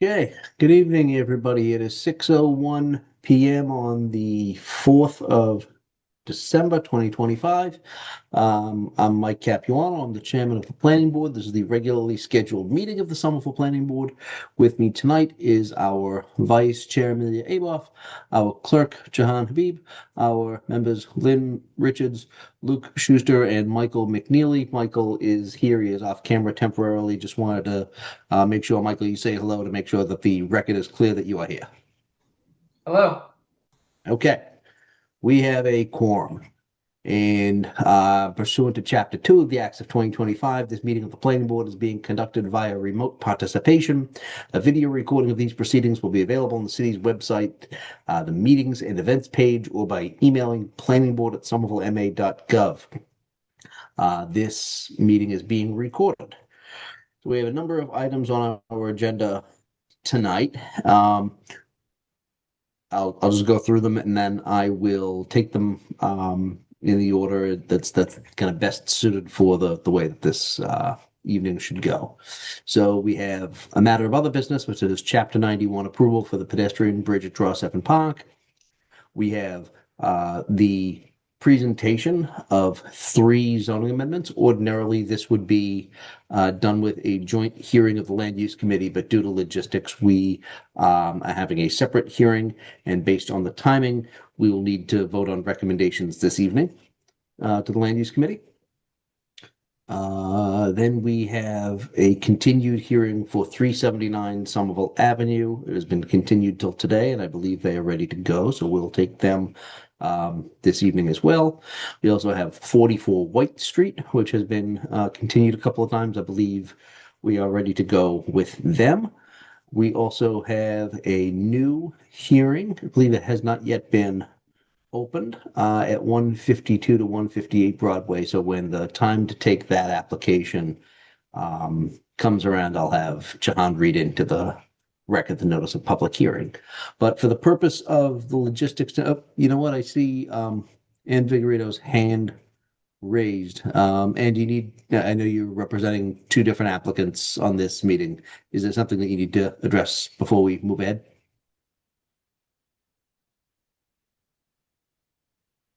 Okay, good evening, everybody. It is 6:01 p.m. on the 4th of December 2025. I'm Mike Capuano. I'm the chairman of the planning board. This is the regularly scheduled meeting of the Somerville Planning Board. With me tonight is our vice chair, Amelia Aboff, our clerk, Jahan Habib, our members, Lynn Richards, Luke Schuster, and Michael McNeely. Michael is here. He is off camera temporarily. Just wanted to make sure, Michael, you say hello to make sure that the record is clear that you are here. Hello. Okay, we have a quorum. And pursuant to Chapter 2 of the Acts of 2025, this meeting of the Planning Board is being conducted via remote participation. A video recording of these proceedings will be available on the city's website, the meetings and events page, or by emailing planningboard@somervillema.gov. This meeting is being recorded. So we have a number of items on our agenda tonight. I'll just go through them and then I will take them in the order that's kind of best suited for the way that this evening should go. So we have a matter of other business, which is Chapter 91 approval for the pedestrian bridge at Draw 7 Park. We have the presentation of three zoning amendments. Ordinarily, this would be done with a joint hearing of the Land Use Committee, but due to logistics, we are having a separate hearing, and based on the timing, we will need to vote on recommendations this evening to the Land Use Committee. Then we have a continued hearing for 379 Somerville Avenue. It has been continued till today, and I believe they are ready to go, so we'll take them this evening as well. We also have 44 White Street, which has been continued a couple of times. I believe we are ready to go with them. We also have a new hearing. I believe it has not yet been opened at 152 to 158 Broadway. So when the time to take that application comes around, I'll have Jahan read into the record the notice of public hearing. But for the purpose of the logistics, you know what? I see Ann Vigorito's hand raised. And you need, I know you're representing two different applicants on this meeting. Is there something that you need to address before we move ahead?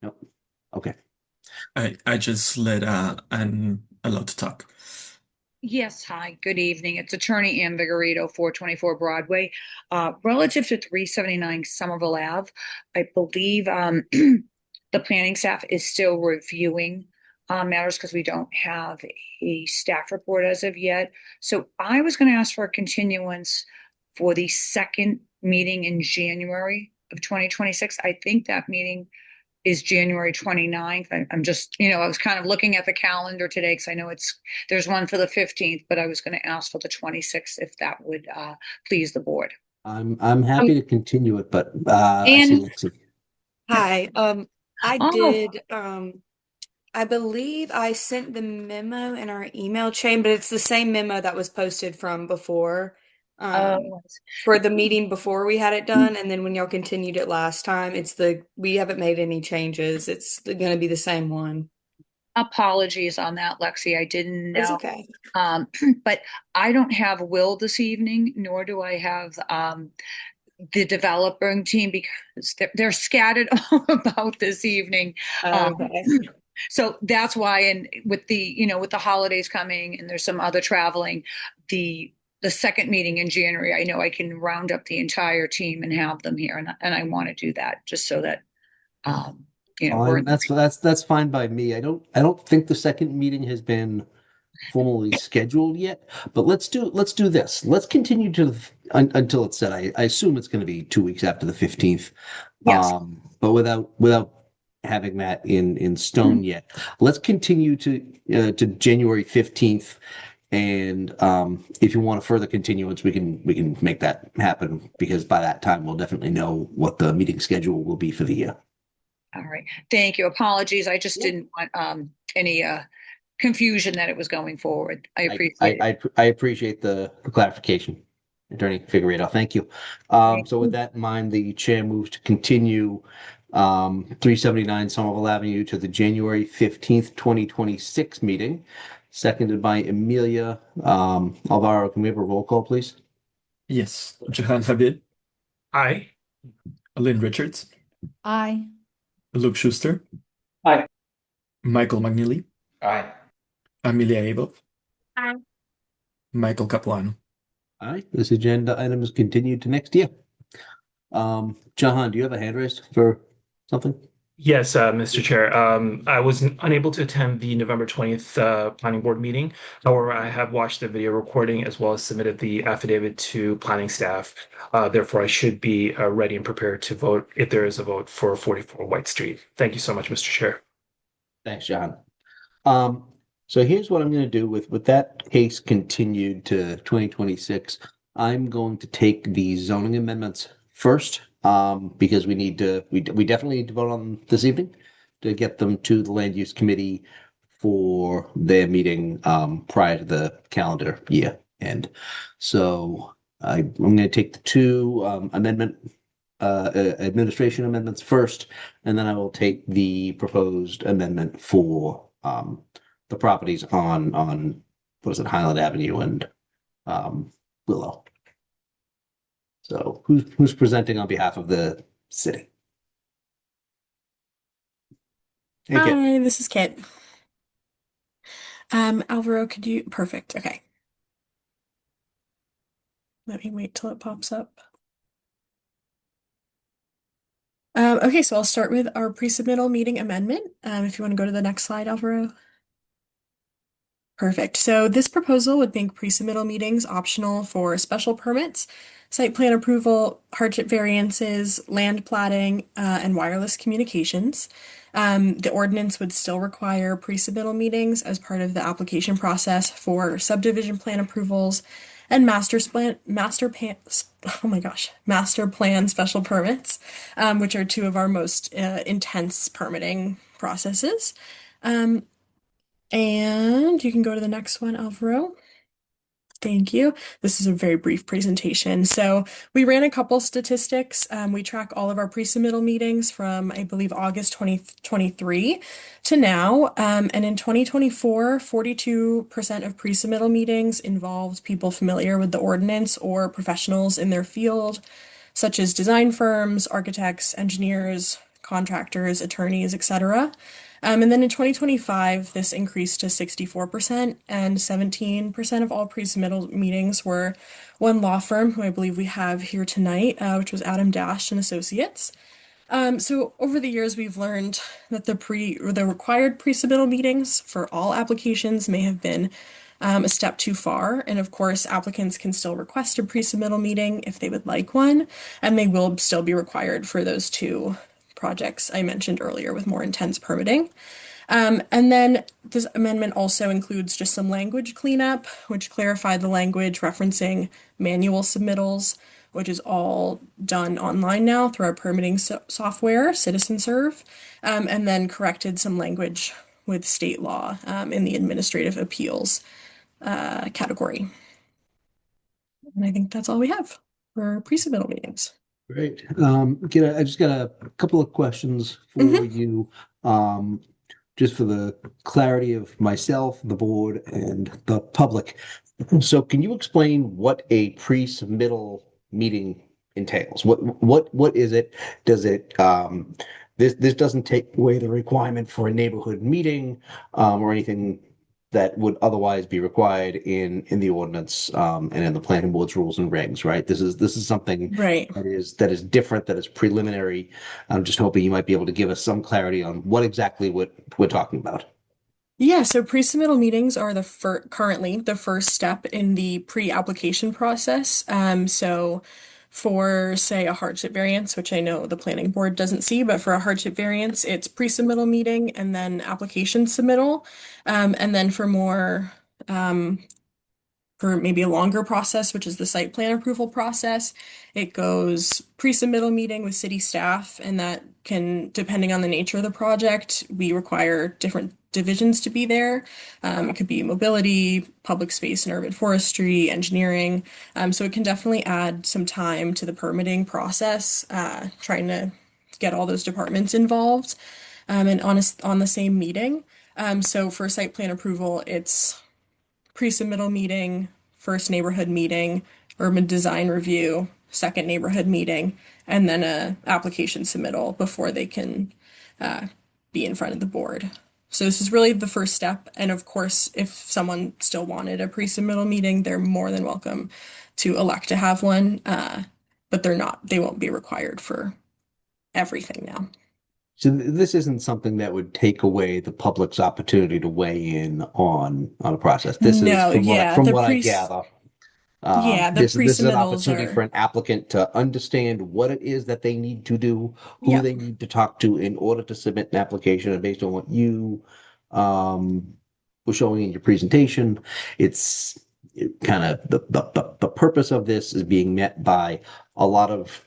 No. Okay. I just let I'm allowed to talk. Yes, hi, good evening. It's Attorney Ann Vigorito, 424 Broadway. Relative to 379 Somerville Ave, I believe the planning staff is still reviewing matters because we don't have a staff report as of yet. So I was going to ask for a continuance for the second meeting in January of 2026. I think that meeting is January 29th. I'm just, I was kind of looking at the calendar today because I know there's one for the 15th, but I was going to ask for the 26th if that would please the board. I'm happy to continue it, but I see And Lexi. Hi, I oh, did, I believe I sent the memo in our email chain, but it's the same memo that was posted from before, oh, for the meeting before we had it done, and then when y'all continued it last time, we haven't made any changes. It's gonna be the same one. apologies on that, Lexi. I didn't It's know. okay. But I don't have Will this evening, nor do I have the developing team because they're scattered all about this evening. Okay. So that's why, and with with the holidays coming and there's some other traveling, the second meeting in January, I know I can round up the entire team and have them here, and I want to do that just so that we're That's fine by me. I don't think the second meeting has been formally scheduled yet, but let's do this. Let's continue until it's set. I assume it's going to be 2 weeks after the 15th. yes. But without having that in stone yet, let's continue to January 15th. And if you want a further continuance, we can make that happen because by that time we'll definitely know what the meeting schedule will be for the year. All right. Thank you. Apologies. I just didn't want any confusion that it was going forward. I appreciate it. I appreciate the clarification, Attorney Figueredo. Thank you. So with that in mind, the chair moves to continue 379 Somerville Avenue to the January 15th, 2026 meeting, seconded by Amelia Alvaro. Can we have a roll call, please? Yes. Jahan Habib, Aye. Lynn Richards, Aye. Luke Schuster, Aye. Michael McNeely, Aye. Amelia Abel, Aye. Michael Capuano. All right, this agenda item is continued to next year. Jahan, do you have a hand raised for something? Yes, Mr. Chair. I was unable to attend the November 20th Planning Board meeting. However, I have watched the video recording as well as submitted the affidavit to planning staff. Therefore, I should be ready and prepared to vote if there is a vote for 44 White Street. Thank you so much, Mr. Chair. Thanks, Jahan. So here's what I'm going to do with that case continued to 2026. I'm going to take the zoning amendments first, because we definitely need to vote on this evening to get them to the land use committee for their meeting prior to the calendar year end. So I'm going to take the two administration amendments first, and then I will take the proposed amendment for the properties on what is it, Highland Avenue and Willow. So who's presenting on behalf of the city? Hey, Kit. Hi, this is Kit. Alvaro, perfect. Okay. Let me wait till it pops up. Okay, so I'll start with our pre-submittal meeting amendment. If you want to go to the next slide, Alvaro. Perfect. So this proposal would make pre-submittal meetings optional for special permits, site plan approval, hardship variances, land platting, and wireless communications. The ordinance would still require pre-submittal meetings as part of the application process for subdivision plan approvals and master plan special permits, which are two of our most intense permitting processes. And you can go to the next one, Alvaro. Thank you. This is a very brief presentation. So we ran a couple statistics. We track all of our pre-submittal meetings from, I believe, August 2023 to now. And in 2024, 42% of pre-submittal meetings involved people familiar with the ordinance or professionals in their field, such as design firms, architects, engineers, contractors, attorneys, etc. And then in 2025, this increased to 64%, and 17% of all pre-submittal meetings were one law firm, who I believe we have here tonight, which was Adam Dash and Associates. So over the years, we've learned that the required pre-submittal meetings for all applications may have been a step too far. And of course, applicants can still request a pre-submittal meeting if they would like one, and they will still be required for those two projects I mentioned earlier with more intense permitting. And then this amendment also includes just some language cleanup, which clarified the language referencing manual submittals, which is all done online now through our permitting software, CitizenServe, and then corrected some language with state law in the administrative appeals category. And I think that's all we have for pre-submittal meetings. Great. I just got a couple of questions for you, just for the clarity of myself, the board, and the public. So, can you explain what a pre-submittal meeting entails? What is it? Does it this doesn't take away the requirement for a neighborhood meeting or anything that would otherwise be required in the ordinance and in the planning board's rules and regs, right? This is something Right. that is different, that is preliminary. I'm just hoping you might be able to give us some clarity on what exactly we're talking about. Yeah, so pre-submittal meetings are currently the first step in the pre-application process. So for, say, a hardship variance, which I know the planning board doesn't see, but for a hardship variance, it's pre-submittal meeting and then application submittal. And then for maybe a longer process, which is the site plan approval process, it goes pre-submittal meeting with city staff, and that can, depending on the nature of the project, we require different divisions to be there. It could be mobility, public space and urban forestry, engineering. So it can definitely add some time to the permitting process, trying to get all those departments involved and on the same meeting. So for site plan approval, it's pre-submittal meeting first neighborhood meeting, urban design review, second neighborhood meeting, and then a application submittal before they can be in front of the board. So this is really the first step. And of course, if someone still wanted a pre-submittal meeting, they're more than welcome to elect to have one. But they won't be required for everything now. So this isn't something that would take away the public's opportunity to weigh in on a process. This is No, yeah, from what I gather. the This is an pre-submittals opportunity for are, an applicant to understand what it is that they need to do, who yeah, they need to talk to in order to submit an application. And based on what you um, were showing in your presentation, it's kind of the purpose of this is being met by a lot of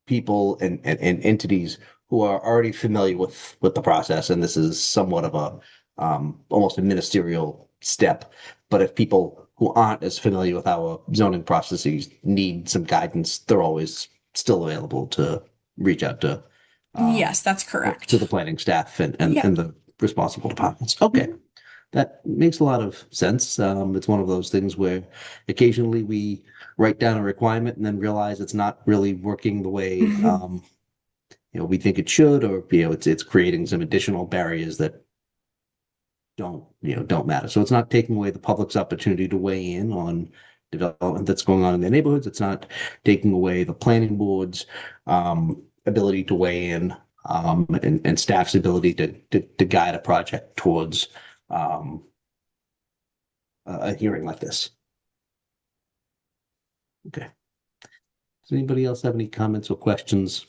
people and entities who are already familiar with the process, and this is somewhat of a almost a ministerial step. But if people who aren't as familiar with our zoning processes need some guidance, they're always still available to reach out yes, that's to correct. the planning staff Yeah. and the responsible departments. Okay. Mhm. That makes a lot of sense. It's one of those things where occasionally we write down a requirement and then realize it's not really working the way we think it should, or it's creating some additional barriers that don't matter. So it's not taking away the public's opportunity to weigh in on development that's going on in their neighborhoods. It's not taking away the planning board's ability to weigh in and staff's ability to guide a project towards um, a hearing like this. Okay. Does anybody else have any comments or questions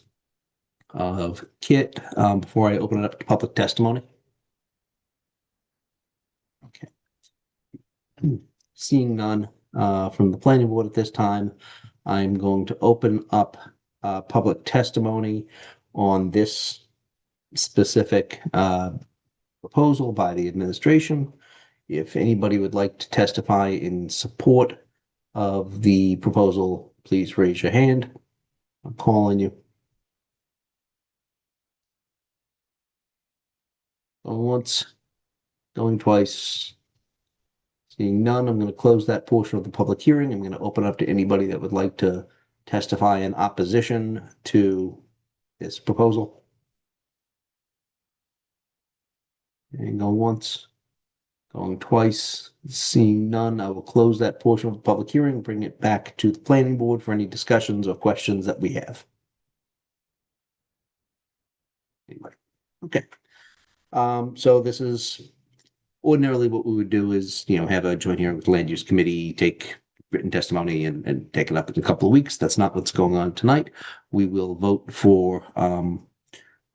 of Kit before I open it up to public testimony? Okay. Seeing none from the planning board at this time, I'm going to open up public testimony on this specific proposal by the administration. If anybody would like to testify in support of the proposal, please raise your hand. I'm calling you. Going once, going twice. Seeing none, I'm going to close that portion of the public hearing. I'm going to open up to anybody that would like to testify in opposition to this proposal. And going once, going twice. Seeing none, I will close that portion of the public hearing, bring it back to the planning board for any discussions or questions that we have. Anybody? Okay. So this is ordinarily what we would do is, have a joint hearing with the land use committee, take written testimony and take it up in a couple of weeks. That's not what's going on tonight. We will vote for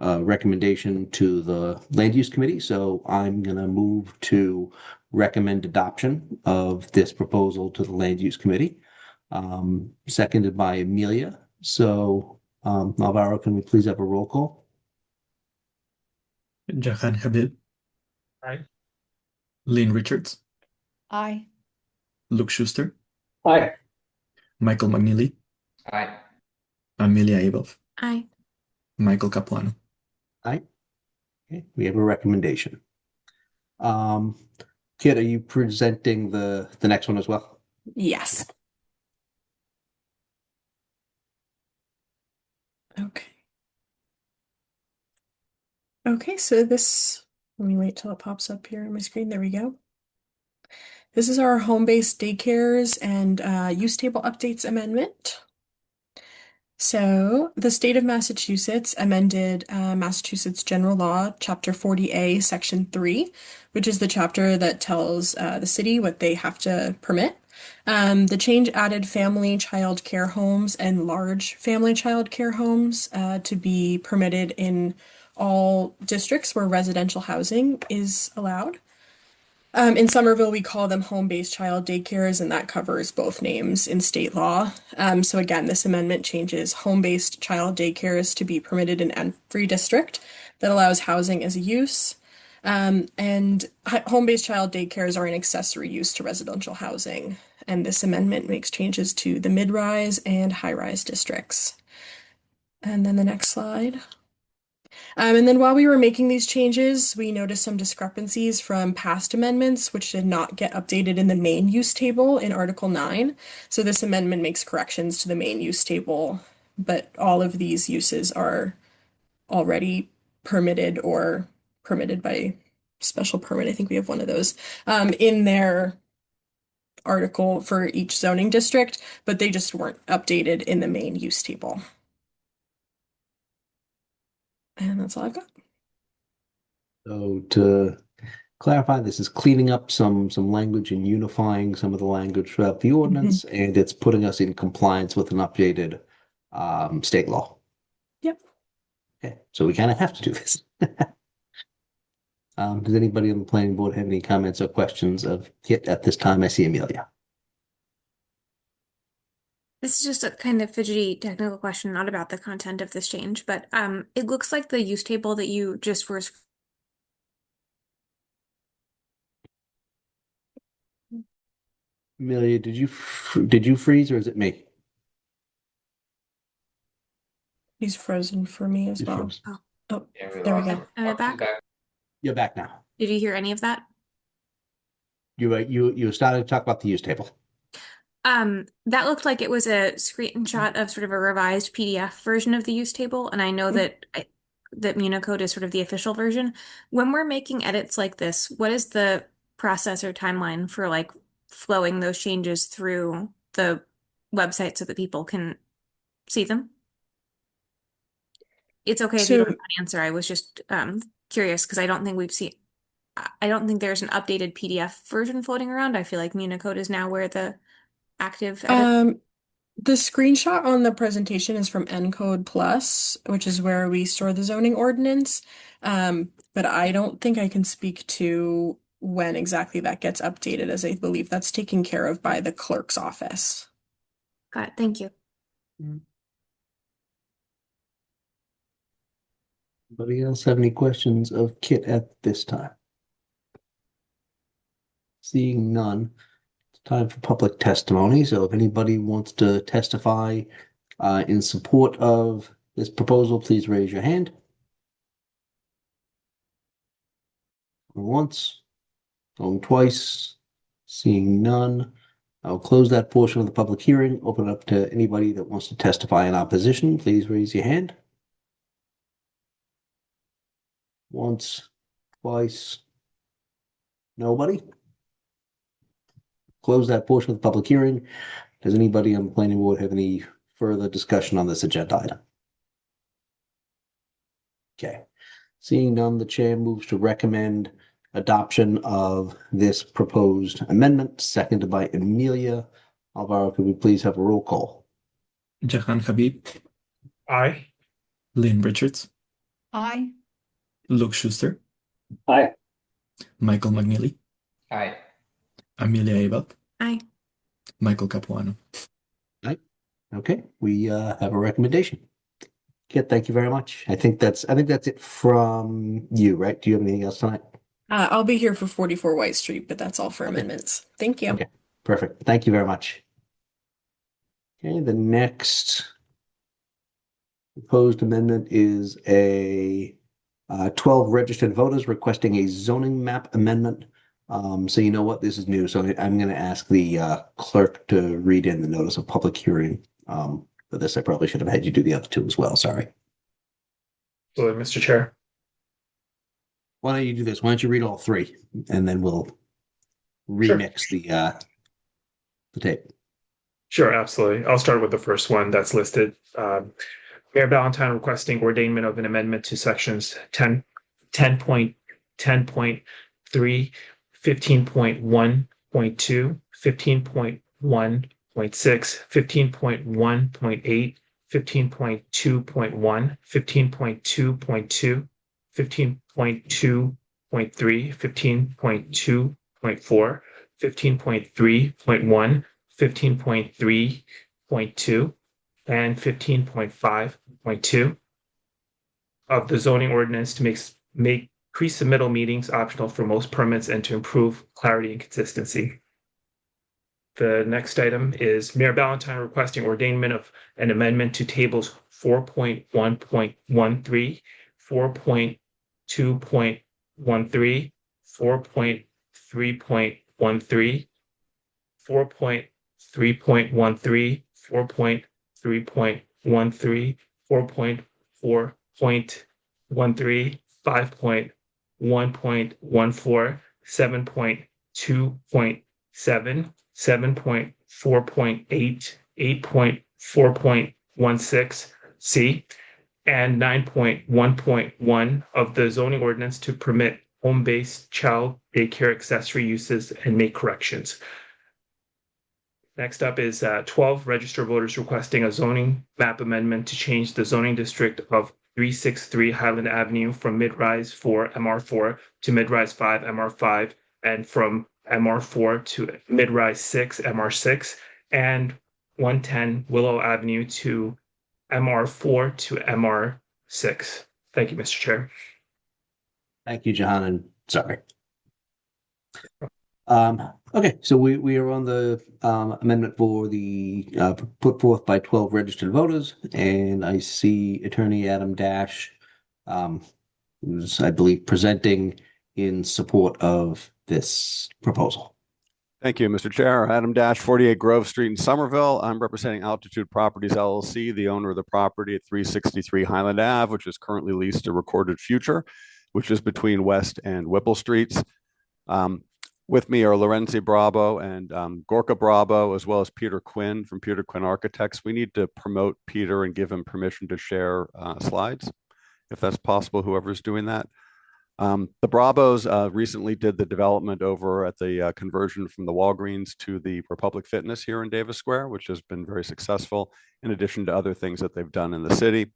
a recommendation to the land use committee. So I'm going to move to recommend adoption of this proposal to the land use committee, seconded by Amelia. So Alvaro, can we please have a roll call? Jahan Habib, Aye. Lynn Richards, Aye. Luke Schuster, Aye. Michael McNeely, Aye. Amelia Abov, Aye. Michael Capuano. Aye. Okay, we have a recommendation. Kit, are you presenting the next one as well? Yes. Okay. Okay, so let me wait till it pops up here on my screen. There we go. This is our home-based daycares and use table updates amendment. So the state of Massachusetts amended Massachusetts General Law, Chapter 40A, Section 3, which is the chapter that tells the city what they have to permit. The change added family child care homes and large family child care homes to be permitted in all districts where residential housing is allowed. In Somerville, we call them home-based child daycares, and that covers both names in state law. So again, this amendment changes home-based child daycares to be permitted in every district that allows housing as a use. And home-based child daycares are an accessory use to residential housing. And this amendment makes changes to the mid-rise and high-rise districts. And then the next slide. And then while we were making these changes, we noticed some discrepancies from past amendments, which did not get updated in the main use table in Article 9. So this amendment makes corrections to the main use table, but all of these uses are already permitted or permitted by special permit. I think we have one of those in their article for each zoning district, but they just weren't updated in the main use table. And that's all I've got. So to clarify, this is cleaning up some language and unifying some of the language throughout the ordinance, and it's putting us in compliance with an updated state law. Yep. Okay, so we kind of have to do this. Does anybody on the planning board have any comments or questions of Kit at this time? I see Amelia. This is just a kind of fidgety technical question, not about the content of this change, but it looks like the use table that you just were. Amelia, did you freeze or is it me? He's frozen for me as You well. froze. Oh, Yeah, there we go. Am I back? You're back now. Did you hear any of that? You started to talk about the use table. That looked like it was a screenshot of sort of a revised PDF version of the use table, and I know that Municode is sort of the official version. When we're making edits like this, what is the process or timeline for like flowing those changes through the website so that people can see them? It's okay if you don't have an answer. I was just curious because I don't think there's an updated PDF version floating around. I feel like Municode is now where the active edit. The screenshot on the presentation is from Encode Plus, which is where we store the zoning ordinance. But I don't think I can speak to when exactly that gets updated, as I believe that's taken care of by the clerk's office. Got it. Thank you. Anybody else have any questions of Kit at this time? Seeing none, it's time for public testimony. So if anybody wants to testify in support of this proposal, please raise your hand. Going once, going twice, seeing none. I'll close that portion of the public hearing, open it up to anybody that wants to testify in opposition. Please raise your hand. Once, twice, nobody. Close that portion of the public hearing. Does anybody on the planning board have any further discussion on this agenda item? Okay. Seeing none, the chair moves to recommend adoption of this proposed amendment, seconded by Amelia. Alvaro, could we please have a roll call? Jahan Habib, Aye. Lynn Richards, Aye. Luke Schuster, Aye. Michael McNeely, Aye. Amelia Abel, Aye. Michael Capuano. Okay, we have a recommendation. Kit, thank you very much. I think that's it from you, right? Do you have anything else tonight? I'll be here for 44 White Street, but that's all for amendments. Thank you. Okay, perfect. Thank you very much. Okay, the next proposed amendment is a 12 registered voters requesting a zoning map amendment. So you know what, this is new. So I'm going to ask the clerk to read in the notice of public hearing. For this, I probably should have had you do the other two as well. Sorry. So, Mr. Chair. Why don't you do this? Why don't you read all three, and then we'll remix the tape. Sure, absolutely. I'll start with the first one that's listed. Mayor Ballantyne requesting ordainment of an amendment to sections 10.10.3, 15.1.2, 15.1.6, 15.1.8, 15.2.1, 15.2.2, 15.2.3, 15.2.4, 15.3.1, 15.3.2, and 15.5.2 of the zoning ordinance to make pre-submittal meetings optional for most permits and to improve clarity and consistency. The next item is Mayor Ballantyne requesting ordainment of an amendment to tables 4.1.13, 4.2.13, 4.3.13, 4.3.13, 4.3.13, 4.4.13, 5.1.14, 7.2.7, 7.4.8, 8.4.16 C, and 9.1.1 of the zoning ordinance to permit home-based child daycare accessory uses and make corrections. Next up is 12 registered voters requesting a zoning map amendment to change the zoning district of 363 Highland Avenue from mid-rise 4 MR4 to mid-rise 5 MR5, and from MR4 to mid-rise 6 MR6, and 110 Willow Avenue to MR4 to MR6. Thank you, Mr. Chair. Thank you, John, and sorry. Okay, so we are on the amendment for the put forth by 12 registered voters, and I see Attorney Adam Dash, who's, I believe, presenting in support of this proposal. Thank you, Mr. Chair. Adam Dash, 48 Grove Street in Somerville. I'm representing Altitude Properties LLC, the owner of the property at 363 Highland Ave, which is currently leased to Recorded Future, which is between West and Whipple Streets. With me are Lorenzi Bravo and Gorka Bravo, as well as Peter Quinn from Peter Quinn Architects. We need to promote Peter and give him permission to share slides, if that's possible, whoever's doing that. The Bravos recently did the development over at the conversion from the Walgreens to the Republic Fitness here in Davis Square, which has been very successful, in addition to other things that they've done in the city.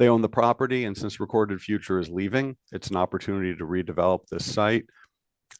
They own the property, and since Recorded Future is leaving, it's an opportunity to redevelop this site.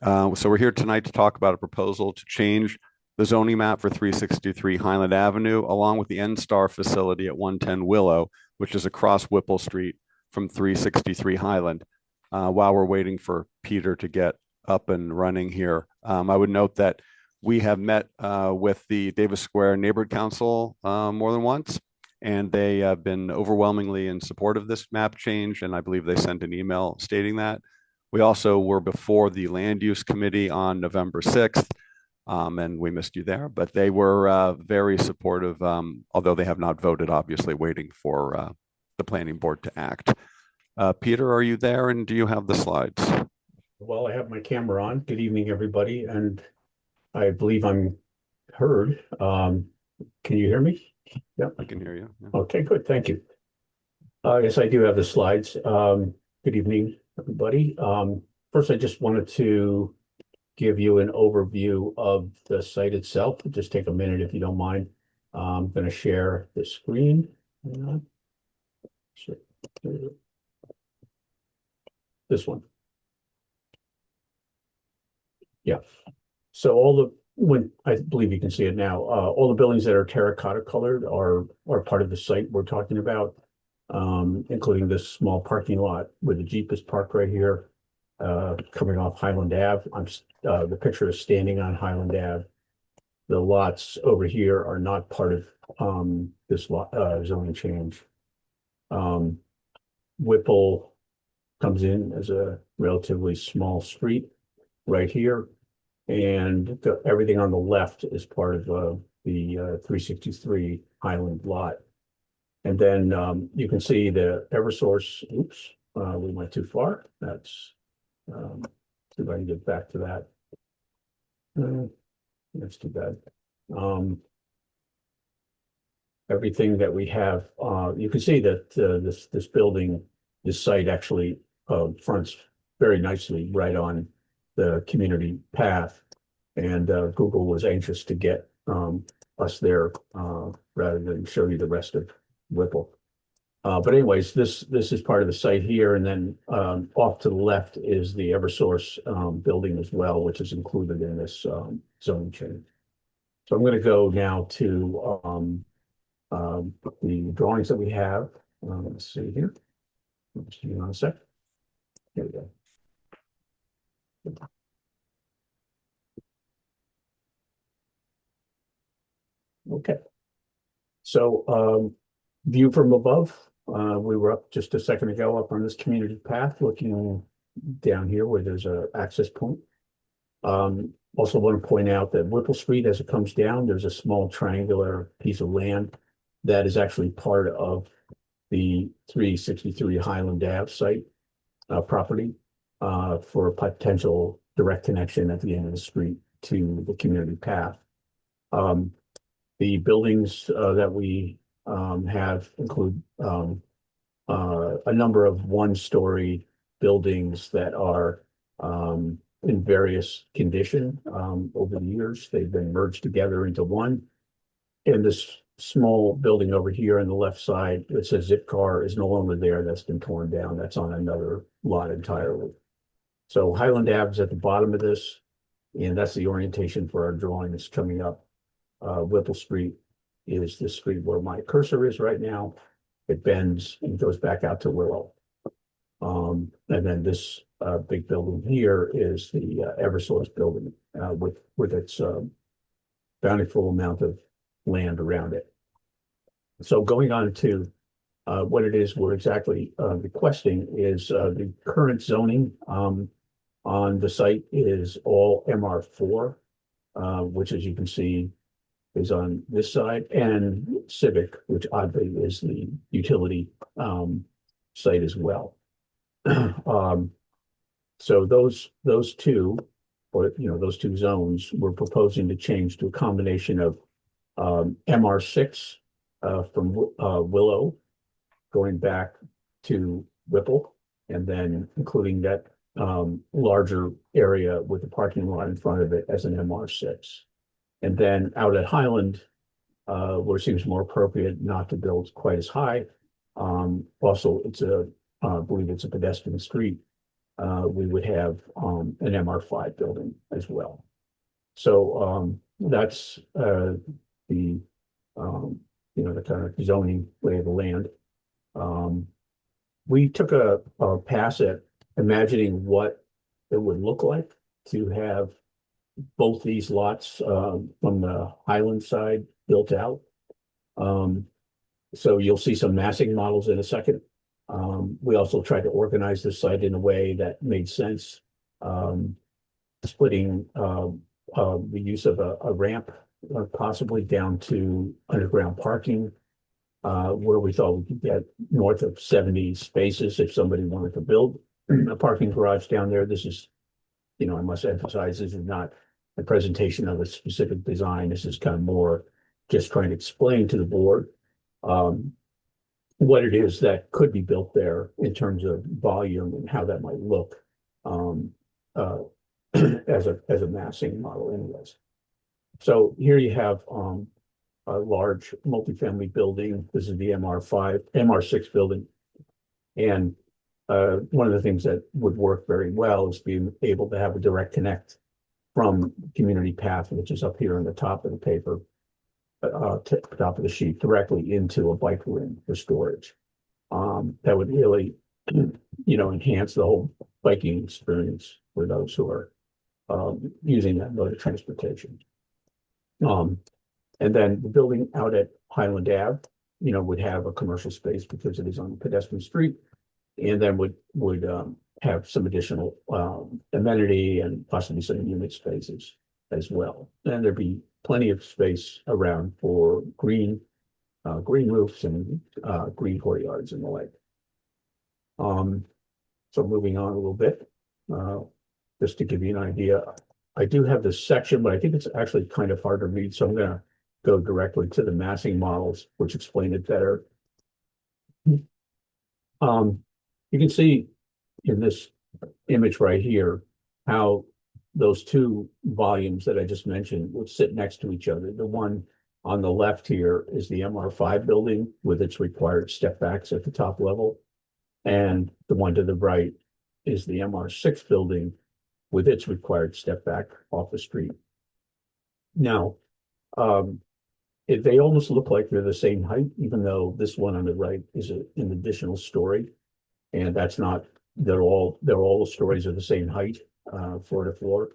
So we're here tonight to talk about a proposal to change the zoning map for 363 Highland Avenue, along with the N-Star facility at 110 Willow, which is across Whipple Street from 363 Highland. While we're waiting for Peter to get up and running here, I would note that we have met with the Davis Square Neighborhood Council more than once, and they have been overwhelmingly in support of this map change, and I believe they sent an email stating that. We also were before the Land Use Committee on November 6th, and we missed you there, but they were very supportive, although they have not voted, obviously waiting for the planning board to act. Peter, are you there, and do you have the slides? Well, I have my camera on. Good evening, everybody, and I believe I'm heard. Can you hear me? Yep. I can hear you. Yeah. Okay, good. Thank you. Yes, I do have the slides. Good evening, everybody. First, I just wanted to give you an overview of the site itself. Just take a minute if you don't mind. I'm going to share the screen. Hang on. This one. Yeah. So when I believe you can see it now, all the buildings that are terracotta colored are part of the site we're talking about, including this small parking lot where the Jeep is parked right here, coming off Highland Ave. The picture is standing on Highland Ave. The lots over here are not part of this lot zoning change. Whipple comes in as a relatively small street right here, and everything on the left is part of the 363 Highland lot. And then you can see the Eversource. Oops, we went too far. That's see if I can get back to that. That's too bad. Everything that we have, you can see that this building, this site actually fronts very nicely right on the community path, and Google was anxious to get us there rather than show you the rest of Whipple. But anyways, this is part of the site here, and then off to the left is the Eversource building as well, which is included in this zoning change. So I'm going to go now to the drawings that we have. Let's see here. Just hang on a sec. Here we go. Okay. So view from above. We were up just a second ago up on this community path, looking down here where there's a access point. Also want to point out that Whipple Street, as it comes down, there's a small triangular piece of land that is actually part of the 363 Highland Ave site property for a potential direct connection at the end of the street to the community path. The buildings that we have include a number of one-story buildings that are in various condition over the years. They've been merged together into one. And this small building over here on the left side that says Zipcar is no longer there. That's been torn down. That's on another lot entirely. So Highland Ave is at the bottom of this, and that's the orientation for our drawing that's coming up. Whipple Street is the street where my cursor is right now. It bends and goes back out to Willow. And then this big building here is the Eversource building with its bountiful amount of land around it. So going on to what it is we're exactly requesting is the current zoning on the site is all MR4, which, as you can see, is on this side, and Civic, which oddly is the utility site as well. So those two, or those two zones, we're proposing to change to a combination of MR6 from Willow going back to Whipple, and then including that larger area with the parking lot in front of it as an MR6. And then out at Highland, where it seems more appropriate not to build quite as high. Also, I believe it's a pedestrian street. We would have an MR5 building as well. So that's the the kind of zoning lay of the land. We took a pass at imagining what it would look like to have both these lots from the Highland side built out. So you'll see some massing models in a second. We also tried to organize the site in a way that made sense, splitting the use of a ramp possibly down to underground parking, where we thought we could get north of 70 spaces if somebody wanted to build a parking garage down there. This is, I must emphasize, this is not a presentation of a specific design. This is kind of more just trying to explain to the board what it is that could be built there in terms of volume and how that might look as a massing model anyways. So here you have a large multifamily building. This is the MR6 building. And one of the things that would work very well is being able to have a direct connect from Community Path, which is up here on the top of the paper, top of the sheet, directly into a bike lane for storage. That would really, enhance the whole biking experience for those who are using that mode of transportation. And then the building out at Highland Ave, would have a commercial space because it is on a pedestrian street, and then would have some additional amenity and possibly some unit spaces as well. And there'd be plenty of space around for green roofs and green courtyards and the like. So moving on a little bit, just to give you an idea, I do have this section, but I think it's actually kind of hard to read, so I'm going to go directly to the massing models, which explain it better. You can see in this image right here how those two volumes that I just mentioned would sit next to each other. The one on the left here is the MR5 building with its required step backs at the top level. And the one to the right is the MR6 building with its required step back off the street. Now, they almost look like they're the same height, even though this one on the right is an additional story. And that's not, they're all the stories are the same height, floor to floor.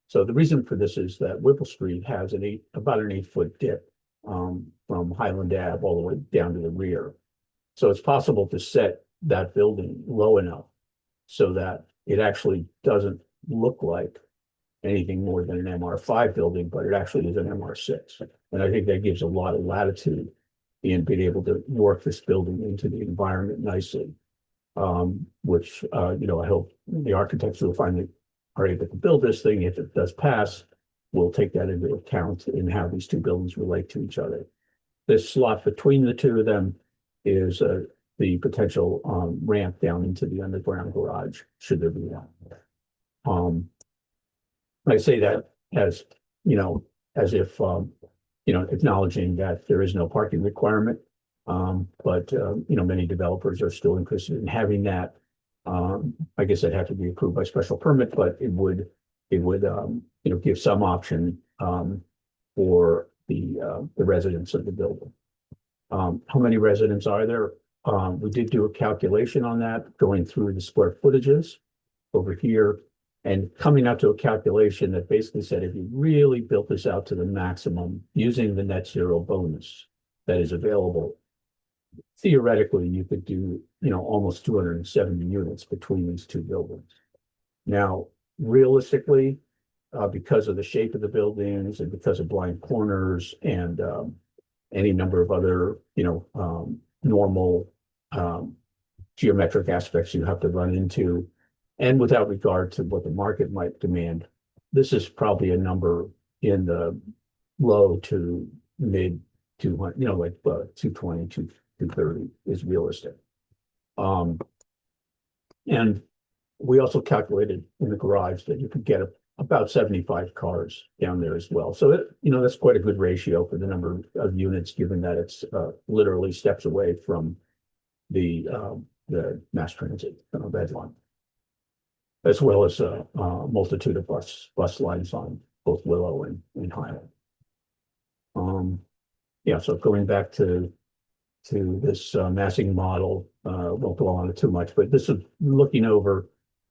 So the reason for this is that Whipple Street has about an 8-foot dip from Highland Ave all the way down to the rear. So it's possible to set that building low enough so that it actually doesn't look like anything more than an MR5 building, but it actually is an MR6. And I think that gives a lot of latitude in being able to work this building into the environment nicely. Which, you know, I hope the architects will finally are able to build this thing. If it does pass, we'll take that into account in how these two buildings relate to each other. This slot between the two of them is the potential ramp down into the underground garage, should there be one. I say that as, you know, as if, you know, acknowledging that there is no parking requirement. But you know, many developers are still interested in having that. I guess it'd have to be approved by special permit, but it would, you know, give some option for the residents of the building. How many residents are there? We did do a calculation on that, going through the square footages over here and coming out to a calculation that basically said if you really built this out to the maximum using the net zero bonus that is available, theoretically you could do, you know, almost 270 units between these two buildings. Now, realistically, because of the shape of the buildings and because of blind corners and any number of other, you know, normal geometric aspects you have to run into, and without regard to what the market might demand, this is probably a number in the low to mid 200, you know, like 220, 230 is realistic. And we also calculated in the garage that you could get about 75 cars down there as well. So, you know, that's quite a good ratio for the number of units, given that it's literally steps away from the mass transit red line, as well as a multitude of bus lines on both Willow and Highland. Yeah, so going back to this massing model, won't dwell on it too much, but this is looking over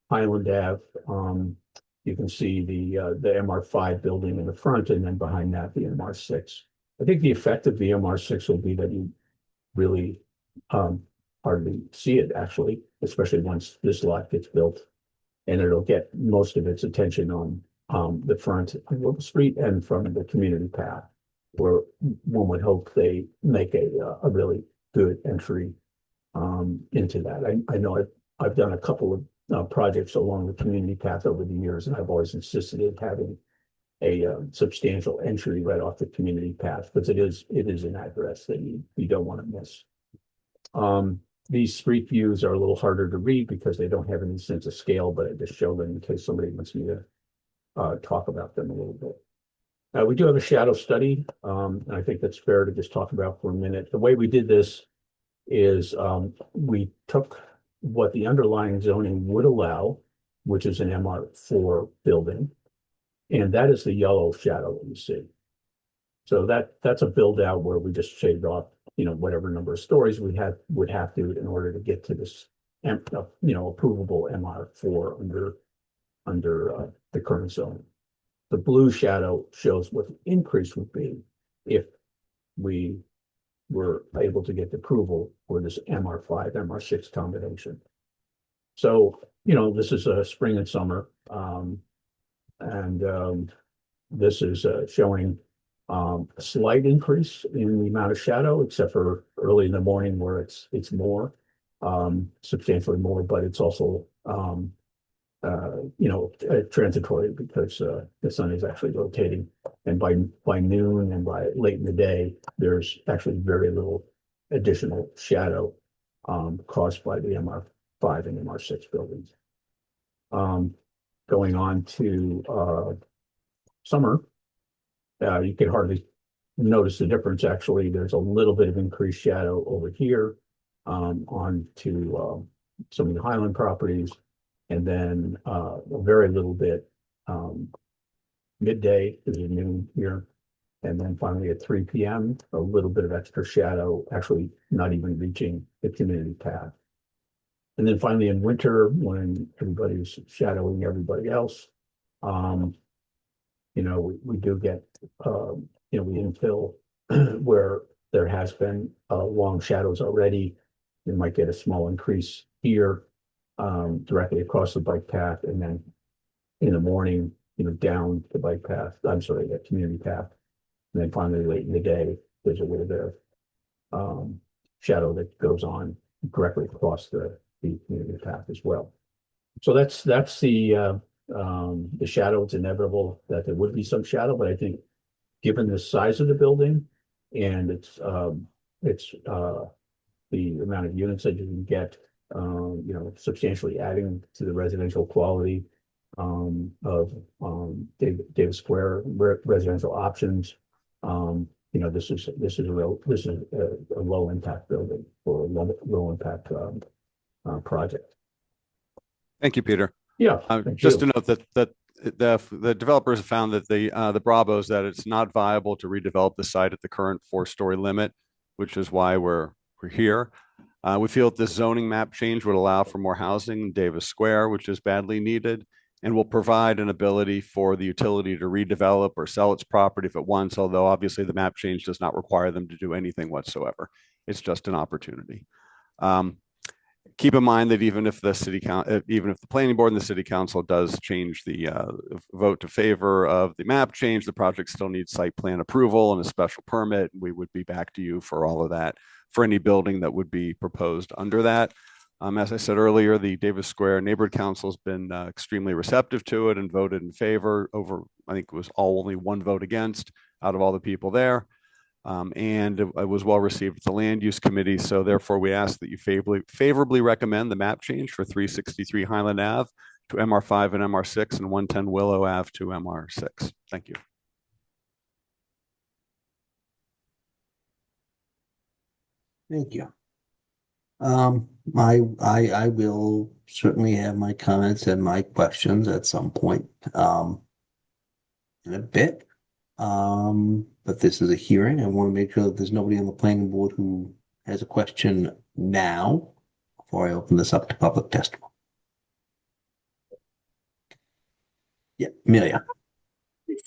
Highland Ave. You can see the MR5 building in the front, and then behind that, the MR6. I think the effect of the MR6 will be that you really hardly see it, actually, especially once this lot gets built, and it'll get most of its attention on the front of Willow Street and from the community path, where one would hope they make a really good entry into that. I know I've done a couple of projects along the community path over the years, and I've always insisted in having a substantial entry right off the community path, because it is an address that you don't want to miss. These street views are a little harder to read because they don't have any sense of scale, but I just show them in case somebody wants me to talk about them a little bit. We do have a shadow study, and I think that's fair to just talk about for a minute. The way we did this is we took what the underlying zoning would allow, which is an MR4 building, and that is the yellow shadow that you see. So that's a build out where we just shaved off, you know, whatever number of stories we would have to in order to get to this, you know, approvable MR4 under the current zone. The blue shadow shows what the increase would be if we were able to get the approval for this MR5, MR6 combination. So, you know, this is a spring and summer, and this is showing a slight increase in the amount of shadow, except for early in the morning where it's more, substantially more, but it's also you know, transitory because the sun is actually rotating, and by noon and by late in the day, there's actually very little additional shadow caused by the MR5 and MR6 buildings. Going on to summer, you can hardly notice the difference. Actually, there's a little bit of increased shadow over here onto some of the Highland properties. And then a very little bit midday is noon here. And then finally at 3 p.m., a little bit of extra shadow, actually not even reaching the community path. And then finally in winter, when everybody's shadowing everybody else, you know, we do get, you know, we infill where there has been long shadows already. You might get a small increase here, directly across the bike path, and then in the morning, down the bike path, I'm sorry, the community path. And then finally, late in the day, there's a little bit of shadow that goes on directly across the community path as well. So that's the shadow. It's inevitable that there would be some shadow, but I think given the size of the building and its the amount of units that you can get, substantially adding to the residential quality of Davis Square residential options. This is a low impact building or a low impact project. Thank you, Peter. Yeah, just to note that the developers have found that the Bravos that it's not viable to redevelop the site at the current 4-story limit, which is why we're here. We feel that this zoning map change would allow for more housing in Davis Square, which is badly needed, and will provide an ability for the utility to redevelop or sell its property if it wants, although obviously the map change does not require them to do anything whatsoever. It's just an opportunity. Keep in mind that even if the planning board and the city council does change the vote to favor of the map change, the project still needs site plan approval and a special permit. We would be back to you for all of that, for any building that would be proposed under that. As I said earlier, the Davis Square Neighborhood Council has been extremely receptive to it and voted in favor over, I think it was only one vote against out of all the people there. And it was well received at the Land Use Committee. So therefore, we ask that you favorably recommend the map change for 363 Highland Ave to MR5 and MR6 and 110 Willow Ave to MR6. Thank you. Thank you. I will certainly have my comments and my questions at some point in a bit. But this is a hearing. I want to make sure that there's nobody on the planning board who has a question now before I open this up to public testimony. Yeah, Amelia. Does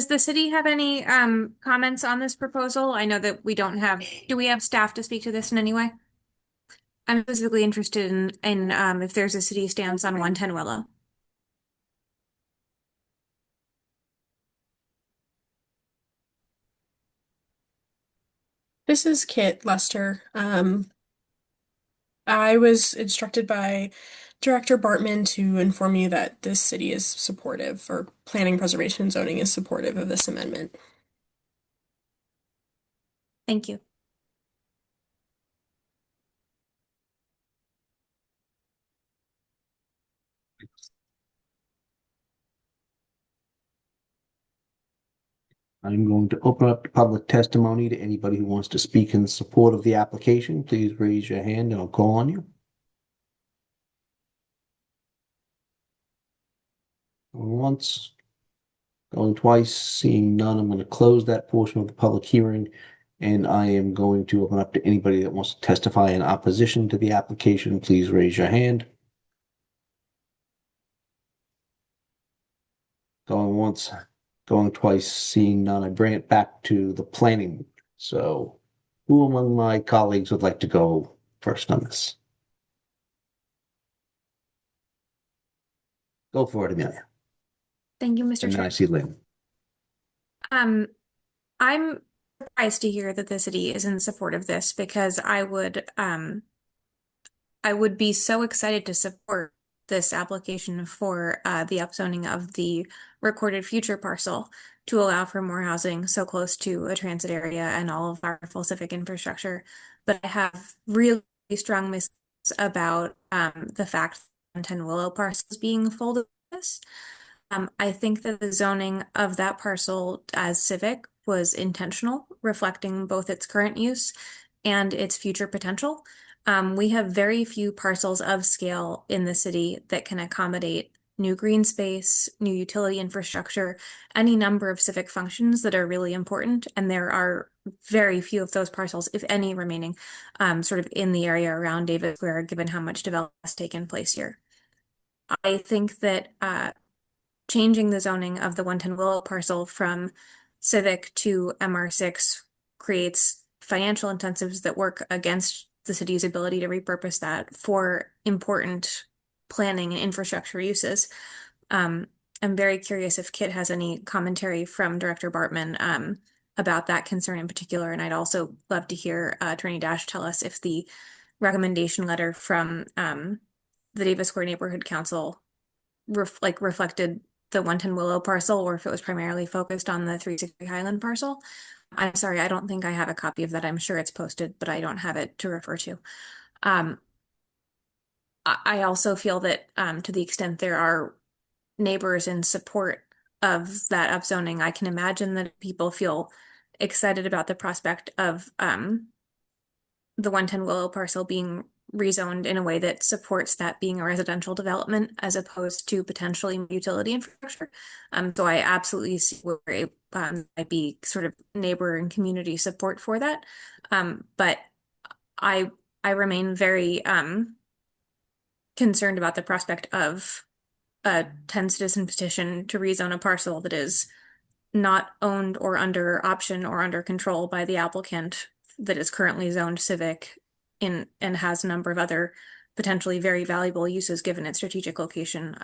the city have any comments on this proposal? I know that do we have staff to speak to this in any way? I'm specifically interested in if there's a city stance on 110 Willow. This is Kit Lester. I was instructed by Director Bartman to inform you that this city is supportive, or planning, preservation, and zoning is supportive of this amendment. Thank you. I'm going to open up the public testimony to anybody who wants to speak in support of the application. Please raise your hand and I'll call on you. Going once, going twice, seeing none, I'm going to close that portion of the public hearing, and I am going to open up to anybody that wants to testify in opposition to the application. Please raise your hand. Going once, going twice, seeing none, I bring it back to the planning. So who among my colleagues would like to go first on this? Go for it, Amelia. Thank you, Mr. And then Chair. I see Lynn. I'm surprised to hear that the city is in support of this because I would be so excited to support this application for the upzoning of the recorded future parcel to allow for more housing so close to a transit area and all of our full civic infrastructure. But I have really strong misgivings about the fact that 110 Willow parcel is being folded with this. I think that the zoning of that parcel as civic was intentional, reflecting both its current use and its future potential. We have very few parcels of scale in the city that can accommodate new green space, new utility infrastructure, any number of civic functions that are really important. And there are very few of those parcels, if any, remaining sort of in the area around Davis Square, given how much development has taken place here. I think that changing the zoning of the 110 Willow parcel from civic to MR6 creates financial incentives that work against the city's ability to repurpose that for important planning and infrastructure uses. I'm very curious if Kit has any commentary from Director Bartman about that concern in particular, and I'd also love to hear Attorney Dash tell us if the recommendation letter from the Davis Square Neighborhood Council reflected the 110 Willow parcel, or if it was primarily focused on the 360 Highland parcel. I'm sorry, I don't think I have a copy of that. I'm sure it's posted, but I don't have it to refer to. I also feel that to the extent there are neighbors in support of that upzoning, I can imagine that people feel excited about the prospect of the 110 Willow parcel being rezoned in a way that supports that being a residential development as opposed to potentially utility infrastructure. So I absolutely see where it might be sort of neighbor and community support for that. But I remain very concerned about the prospect of a 10 citizen petition to rezone a parcel that is not owned or under option or under control by the applicant, that is currently zoned civic and has a number of other potentially very valuable uses given its strategic location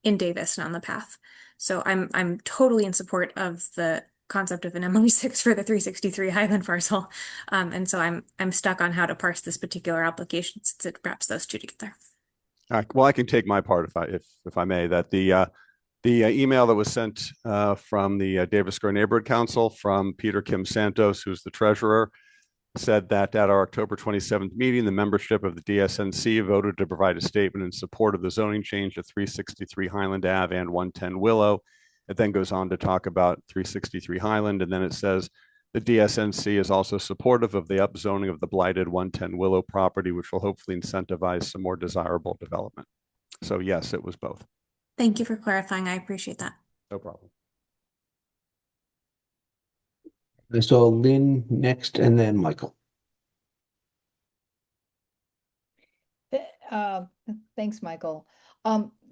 in Davis and on the path. So I'm totally in support of the concept of an MO6 for the 363 Highland parcel. And so I'm stuck on how to parse this particular application since it wraps those two together. Well, I can take my part if I may. That the email that was sent from the Davis Square Neighborhood Council from Peter Kim Santos, who's the treasurer, said that at our October 27th meeting, the membership of the DSNC voted to provide a statement in support of the zoning change at 363 Highland Ave and 110 Willow. It then goes on to talk about 363 Highland, and then it says the DSNC is also supportive of the upzoning of the blighted 110 Willow property, which will hopefully incentivize some more desirable development. So yes, it was both. Thank you for clarifying. I appreciate that. No problem. I saw Lynn next and then Michael. Thanks, Michael.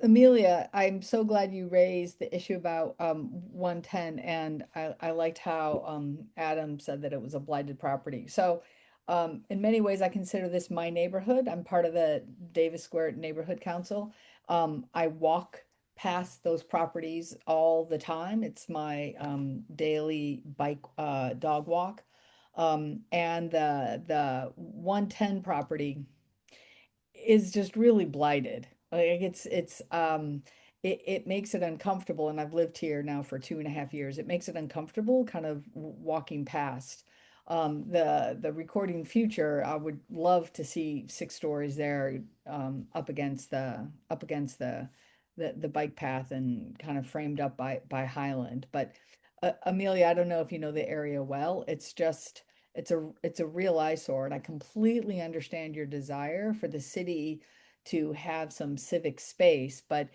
Amelia, I'm so glad you raised the issue about 110, and I liked how Adam said that it was a blighted property. So in many ways, I consider this my neighborhood. I'm part of the Davis Square Neighborhood Council. I walk past those properties all the time. It's my daily bike dog walk. And the 110 property is just really blighted. Like it makes it uncomfortable, and I've lived here now for 2.5 years. It makes it uncomfortable kind of walking past. The recording future, I would love to see 6 stories there, up against the bike path and kind of framed up by Highland. But Amelia, I don't know if you know the area well. It's a real eyesore, and I completely understand your desire for the city to have some civic space. But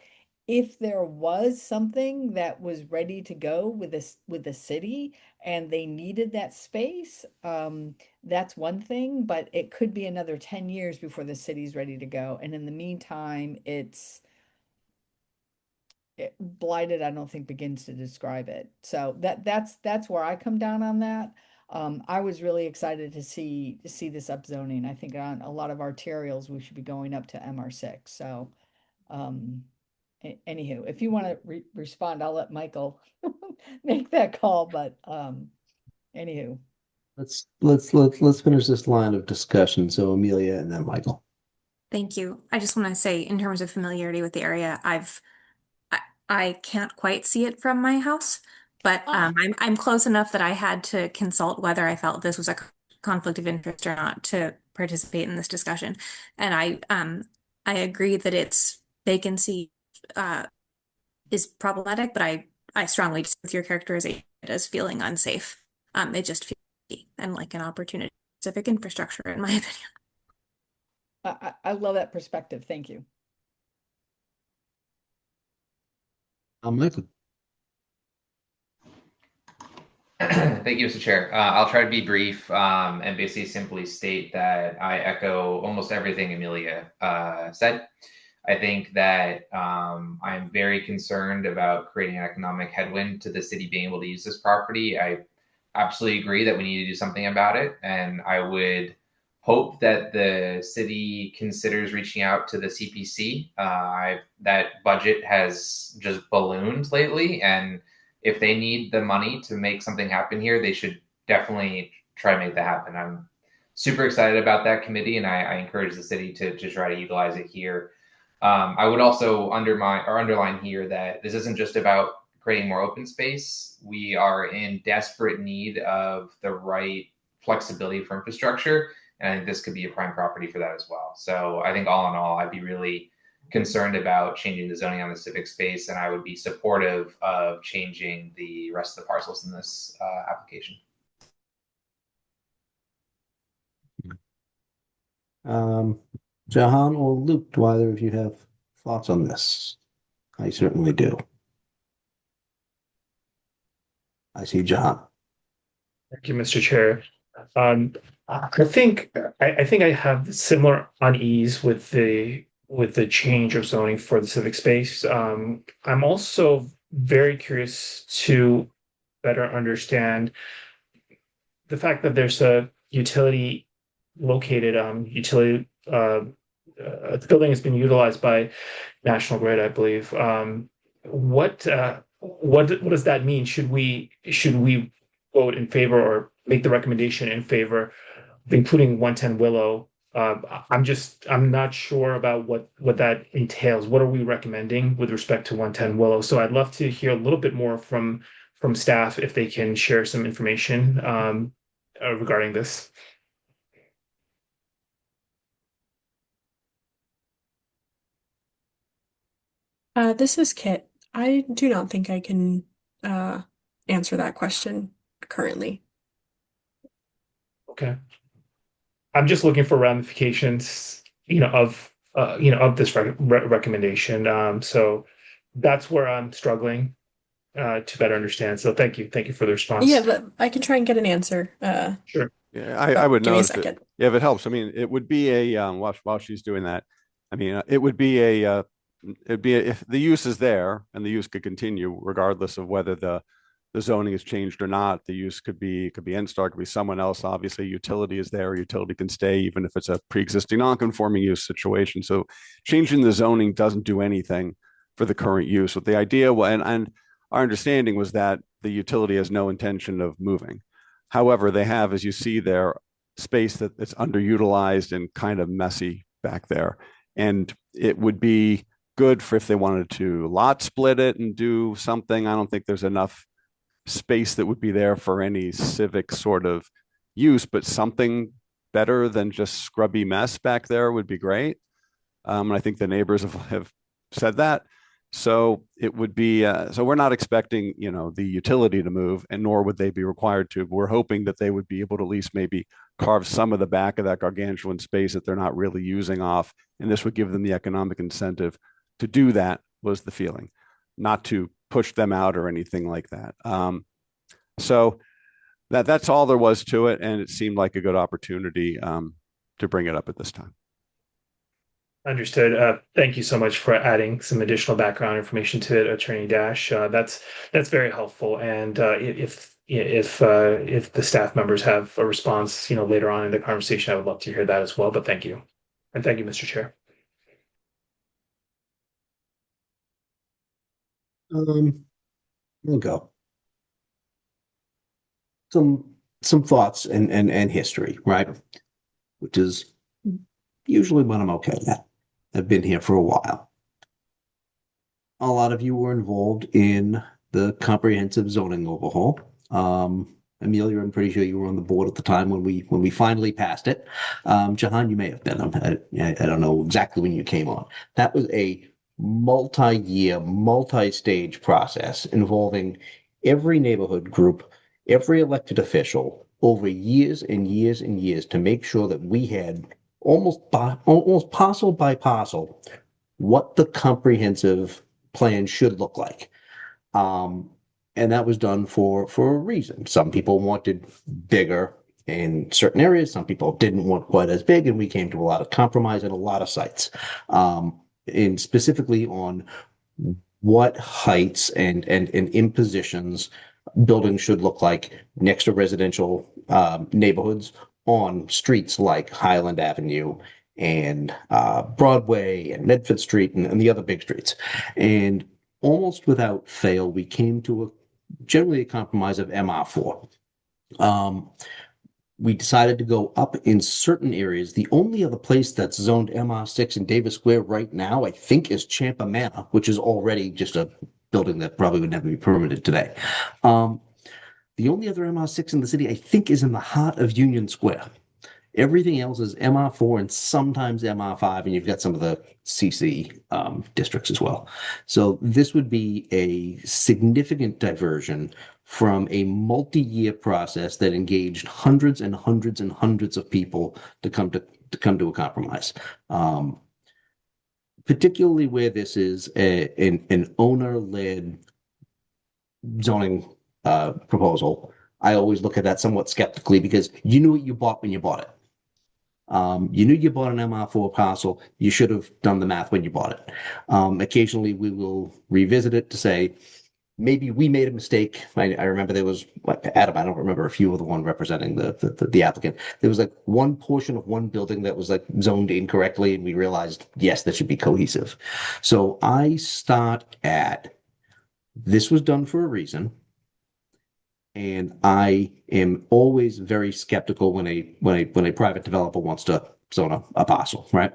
if there was something that was ready to go with the city and they needed that space, that's one thing, but it could be another 10 years before the city's ready to go. And in the meantime, blighted, I don't think begins to describe it. So that's where I come down on that. I was really excited to see this upzoning. I think on a lot of arterials we should be going up to MR6. So anywho, if you want to respond, I'll let Michael make that call. But anywho, Let's finish this line of discussion. So Amelia and then Michael. Thank you. I just want to say, in terms of familiarity with the area, I can't quite see it from my house, but I'm close enough that I had to consult whether I felt this was a conflict of interest or not to participate in this discussion. And I agree that its vacancy is problematic, but I strongly disagree with your characterization as feeling unsafe. It just feels and like an opportunity for civic infrastructure, in my opinion. I love that perspective. Thank you. Michael. Thank you, Mr. Chair. I'll try to be brief and basically simply state that I echo almost everything Amelia said. I think that I'm very concerned about creating an economic headwind to the city being able to use this property. I absolutely agree that we need to do something about it, and I would hope that the city considers reaching out to the CPC. That budget has just ballooned lately, and if they need the money to make something happen here, they should definitely try to make that happen. I'm super excited about that committee, and I encourage the city to try to utilize it here. I would also underline here that this isn't just about creating more open space. We are in desperate need of the right flexibility for infrastructure, and I think this could be a prime property for that as well. So I think all in all, I'd be really concerned about changing the zoning on the civic space, and I would be supportive of changing the rest of the parcels in this application. Jahan or Luke, do either of you have thoughts on this? I certainly do. I see Jahan. Thank you, Mr. Chair. I think I have similar unease with the change of zoning for the civic space. I'm also very curious to better understand the fact that there's a utility located the building has been utilized by National Grid, I believe. What does that mean? Should we vote in favor or make the recommendation in favor of including 110 Willow? I'm not sure about what that entails. What are we recommending with respect to 110 Willow? So I'd love to hear a little bit more from staff if they can share some information regarding this. This is Kit. I do not think I can answer that question currently. Okay. I'm just looking for ramifications, of this recommendation. So that's where I'm struggling to better understand. So thank you for the response. Yeah, but I can try and get an answer. Sure. Yeah, I would give me a note second. if it helps. I mean, it would be a while she's doing that. I mean, it would be if the use is there and the use could continue regardless of whether the zoning is changed or not. The use could be NSTAR, could be someone else. Obviously, utility is there. Utility can stay even if it's a pre-existing non-conforming use situation. So changing the zoning doesn't do anything for the current use. But the idea, and our understanding was that the utility has no intention of moving. However, they have, as you see there, space that's underutilized and kind of messy back there. And it would be good for if they wanted to lot split it and do something. I don't think there's enough space that would be there for any civic sort of use, but something better than just scrubby mess back there would be great. And I think the neighbors have said that. So it would be, so we're not expecting, the utility to move, and nor would they be required to. We're hoping that they would be able to at least maybe carve some of the back of that gargantuan space that they're not really using off. And this would give them the economic incentive to do that, was the feeling, not to push them out or anything like that. So that's all there was to it. And it seemed like a good opportunity to bring it up at this time. Understood. Thank you so much for adding some additional background information to it, Attorney Dash. That's very helpful. And if the staff members have a response, later on in the conversation, I would love to hear that as well. But thank you, and thank you, Mr. Chair. We'll go. Some thoughts and history, right? Which is usually what I'm okay at. I've been here for a while. A lot of you were involved in the comprehensive zoning overhaul. Amelia, I'm pretty sure you were on the board at the time when we finally passed it. Jahan, you may have been. I don't know exactly when you came on. That was a multi-year, multi-stage process involving every neighborhood group, every elected official over years and years and years to make sure that we had almost parcel by parcel what the comprehensive plan should look like. And that was done for a reason. Some people wanted bigger in certain areas. Some people didn't want quite as big, and we came to a lot of compromise at a lot of sites. And specifically on what heights and impositions buildings should look like next to residential neighborhoods on streets like Highland Avenue and Broadway and Medford Street and the other big streets. And almost without fail, we came to generally a compromise of MR4. We decided to go up in certain areas. The only other place that's zoned MR6 in Davis Square right now, I think, is Champa Manor, which is already just a building that probably would never be permitted today. The only other MR6 in the city, I think, is in the heart of Union Square. Everything else is MR4 and sometimes MR5, and you've got some of the CC districts as well. So this would be a significant diversion from a multi-year process that engaged hundreds and hundreds and hundreds of people to come to a compromise. Particularly where this is an owner-led zoning proposal, I always look at that somewhat skeptically because you knew what you bought when you bought it. You knew you bought an MR4 parcel. You should have done the math when you bought it. Occasionally, we will revisit it to say, maybe we made a mistake. I remember there was, Adam, I don't remember if you were the one representing the applicant. There was like one portion of one building that was like zoned incorrectly, and we realized, yes, that should be cohesive. So I start at, this was done for a reason. And I am always very skeptical when a private developer wants to zone a parcel, right?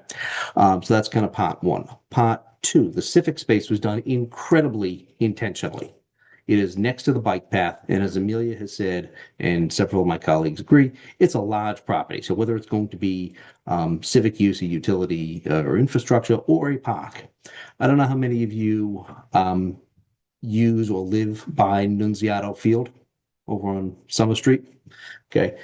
So that's kind of part one. Part two, the civic space was done incredibly intentionally. It is next to the bike path, and as Amelia has said, and several of my colleagues agree, it's a large property. So whether it's going to be civic use, a utility, or infrastructure, or a park, I don't know how many of you use or live by Nunziato Field over on Summer Street. Okay.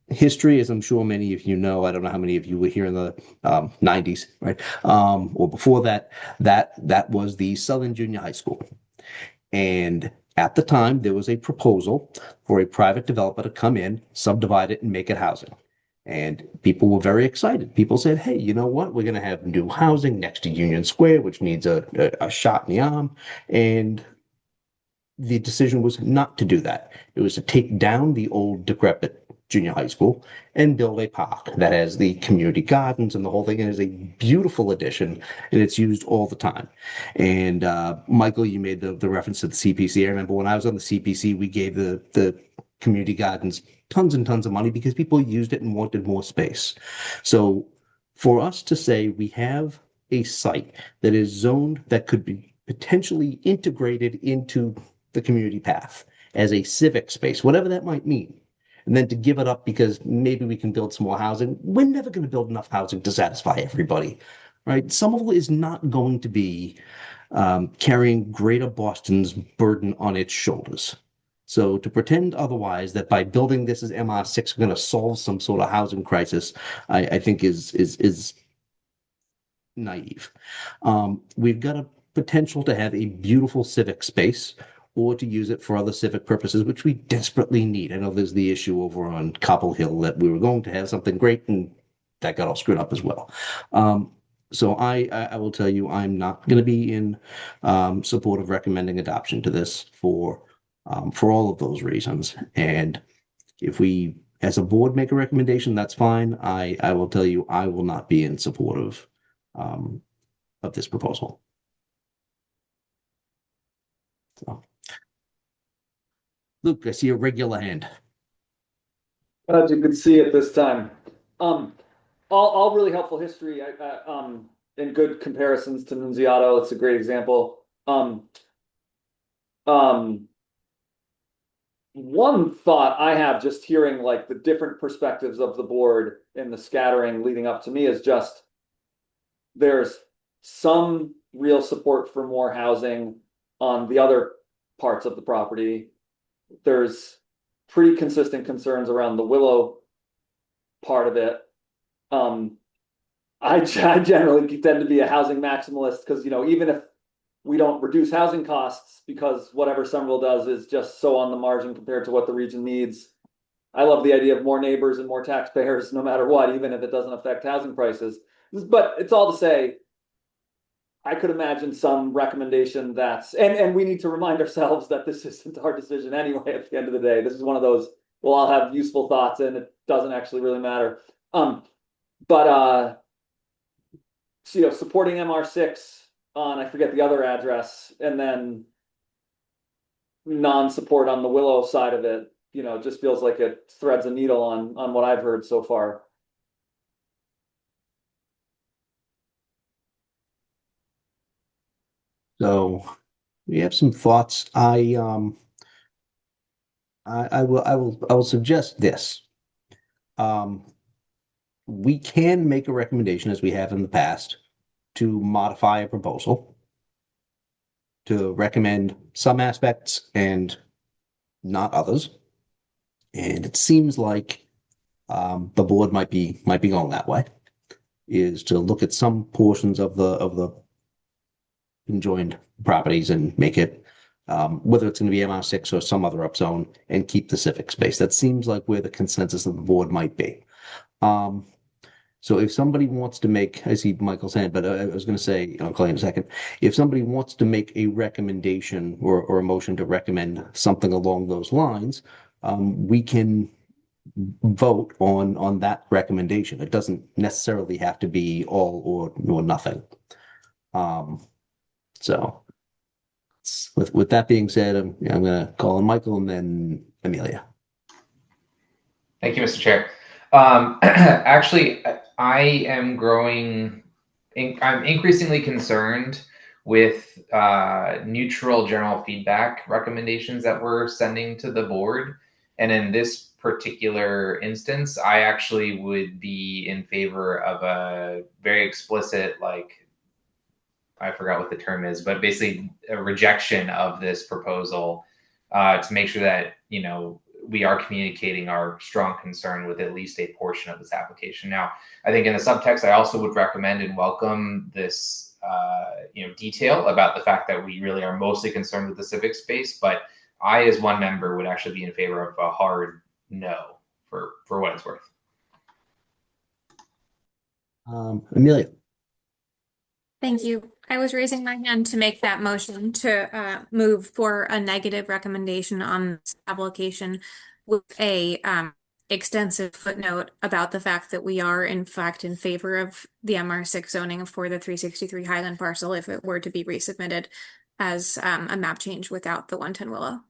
History, as I'm sure many of you know, I don't know how many of you were here in the 90s, right? Or before that, that was the Southern Junior High School. And at the time, there was a proposal for a private developer to come in, subdivide it, and make it housing. And people were very excited. People said, hey, you know what? We're going to have new housing next to Union Square, which needs a shot in the arm. And the decision was not to do that. It was to take down the old decrepit junior high school and build a park that has the community gardens and the whole thing. It is a beautiful addition, and it's used all the time. And Michael, you made the reference to the CPC. I remember when I was on the CPC, we gave the community gardens tons and tons of money because people used it and wanted more space. So for us to say we have a site that is zoned that could be potentially integrated into the community path as a civic space, whatever that might mean, and then to give it up because maybe we can build some more housing. We're never going to build enough housing to satisfy everybody, right? Somerville is not going to be carrying Greater Boston's burden on its shoulders. So to pretend otherwise, that by building this as MR6, we're going to solve some sort of housing crisis, I think is naive. We've got a potential to have a beautiful civic space, or to use it for other civic purposes, which we desperately need. I know there's the issue over on Cobble Hill that we were going to have something great, and that got all screwed up as well. So I will tell you, I'm not going to be in support of recommending adoption to this for all of those reasons. And if we, as a board, make a recommendation, that's fine. I will tell you, I will not be in support of this proposal. So. Luke, I see a regular hand. Glad you could see it this time. All really helpful history. And good comparisons to Nunziato. It's a great example. One thought I have just hearing like the different perspectives of the board and the scattering leading up to me is just there's some real support for more housing on the other parts of the property. There's pretty consistent concerns around the Willow part of it. I generally tend to be a housing maximalist because, you know, even if we don't reduce housing costs because whatever Somerville does is just so on the margin compared to what the region needs. I love the idea of more neighbors and more taxpayers no matter what, even if it doesn't affect housing prices. But it's all to say, I could imagine some recommendation that's, and we need to remind ourselves that this isn't our decision anyway at the end of the day. This is one of those we'll all have useful thoughts and it doesn't actually really matter. But so, supporting MR6 on, I forget the other address, and then non-support on the Willow side of it, just feels like it threads a needle on what I've heard so far. So we have some thoughts. I will suggest this. We can make a recommendation, as we have in the past, to modify a proposal, to recommend some aspects and not others. And it seems like the board might be going that way, is to look at some portions of the conjoined properties and make it whether it's going to be MR6 or some other upzone and keep the civic space. That seems like where the consensus of the board might be. So if somebody wants to make, I see Michael's hand, but I was going to say, I'll call you in a second. If somebody wants to make a recommendation or a motion to recommend something along those lines, we can vote on that recommendation. It doesn't necessarily have to be all or nothing. So with that being said, I'm going to call on Michael and then Amelia. Thank you, Mr. Chair. Actually, I'm increasingly concerned with neutral general feedback recommendations that we're sending to the board. And in this particular instance, I actually would be in favor of a very explicit, I forgot what the term is, but basically a rejection of this proposal to make sure that, we are communicating our strong concern with at least a portion of this application. Now, I think in the subtext, I also would recommend and welcome this, detail about the fact that we really are mostly concerned with the civic space. But I, as one member, would actually be in favor of a hard no for what it's worth. Amelia. Thank you. I was raising my hand to make that motion to move for a negative recommendation on this application with a extensive footnote about the fact that we are in fact in favor of the MR6 zoning for the 363 Highland parcel if it were to be resubmitted as a map change without the 110 Willow.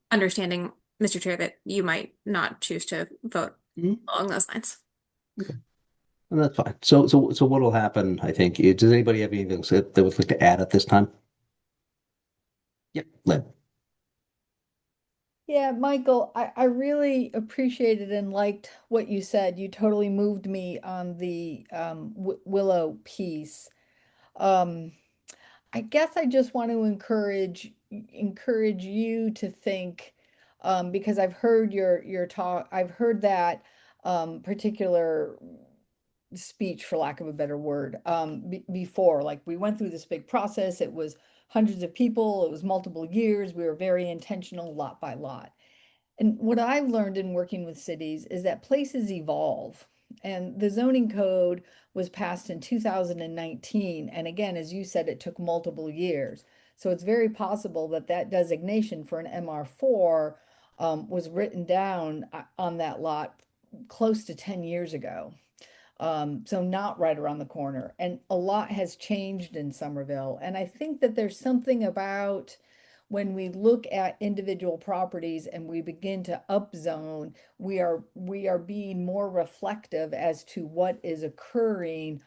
Understanding, Mr. Chair, that you might not choose to vote along those lines. Okay. And that's fine. So what will happen, I think, does anybody have anything that they would like to add at this time? Yep, Lynn. Yeah, Michael, I really appreciated and liked what you said. You totally moved me on the Willow piece. I guess I just want to encourage you to think, because I've heard your talk, I've heard that particular speech, for lack of a better word, before. Like, we went through this big process. It was hundreds of people. It was multiple years. We were very intentional, lot by lot. And what I've learned in working with cities is that places evolve. And the zoning code was passed in 2019. And again, as you said, it took multiple years. So it's very possible that that designation for an MR4 was written down on that lot close to 10 years ago. So not right around the corner. And a lot has changed in Somerville. And I think that there's something about when we look at individual properties and we begin to upzone, we are being more reflective as to what is occurring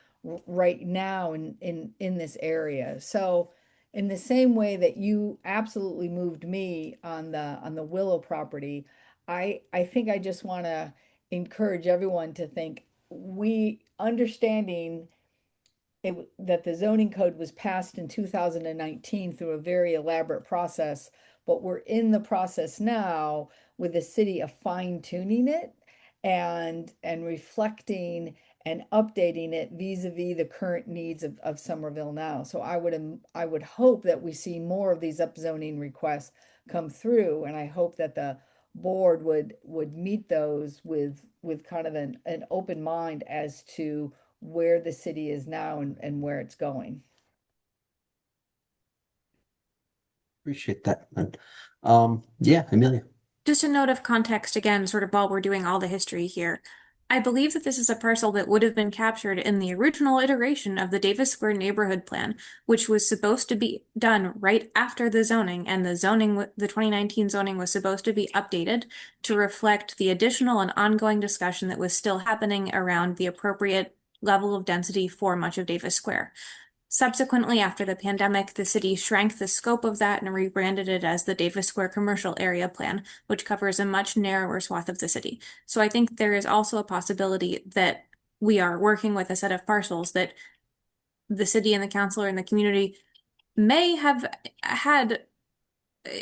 right now in this area. So in the same way that you absolutely moved me on the Willow property, I think I just want to encourage everyone to think, we understanding that the zoning code was passed in 2019 through a very elaborate process, but we're in the process now with the city of fine tuning it and reflecting and updating it vis-a-vis the current needs of Somerville now. So I would hope that we see more of these upzoning requests come through, and I hope that the board would meet those with kind of an open mind as to where the city is now and where it's going. Appreciate that. Yeah, Amelia. Just a note of context again, sort of while we're doing all the history here. I believe that this is a parcel that would have been captured in the original iteration of the Davis Square neighborhood plan, which was supposed to be done right after the zoning, and the 2019 zoning was supposed to be updated to reflect the additional and ongoing discussion that was still happening around the appropriate level of density for much of Davis Square. Subsequently, after the pandemic, the city shrank the scope of that and rebranded it as the Davis Square Commercial Area Plan, which covers a much narrower swath of the city. So I think there is also a possibility that we are working with a set of parcels that the city and the council and the community may have had,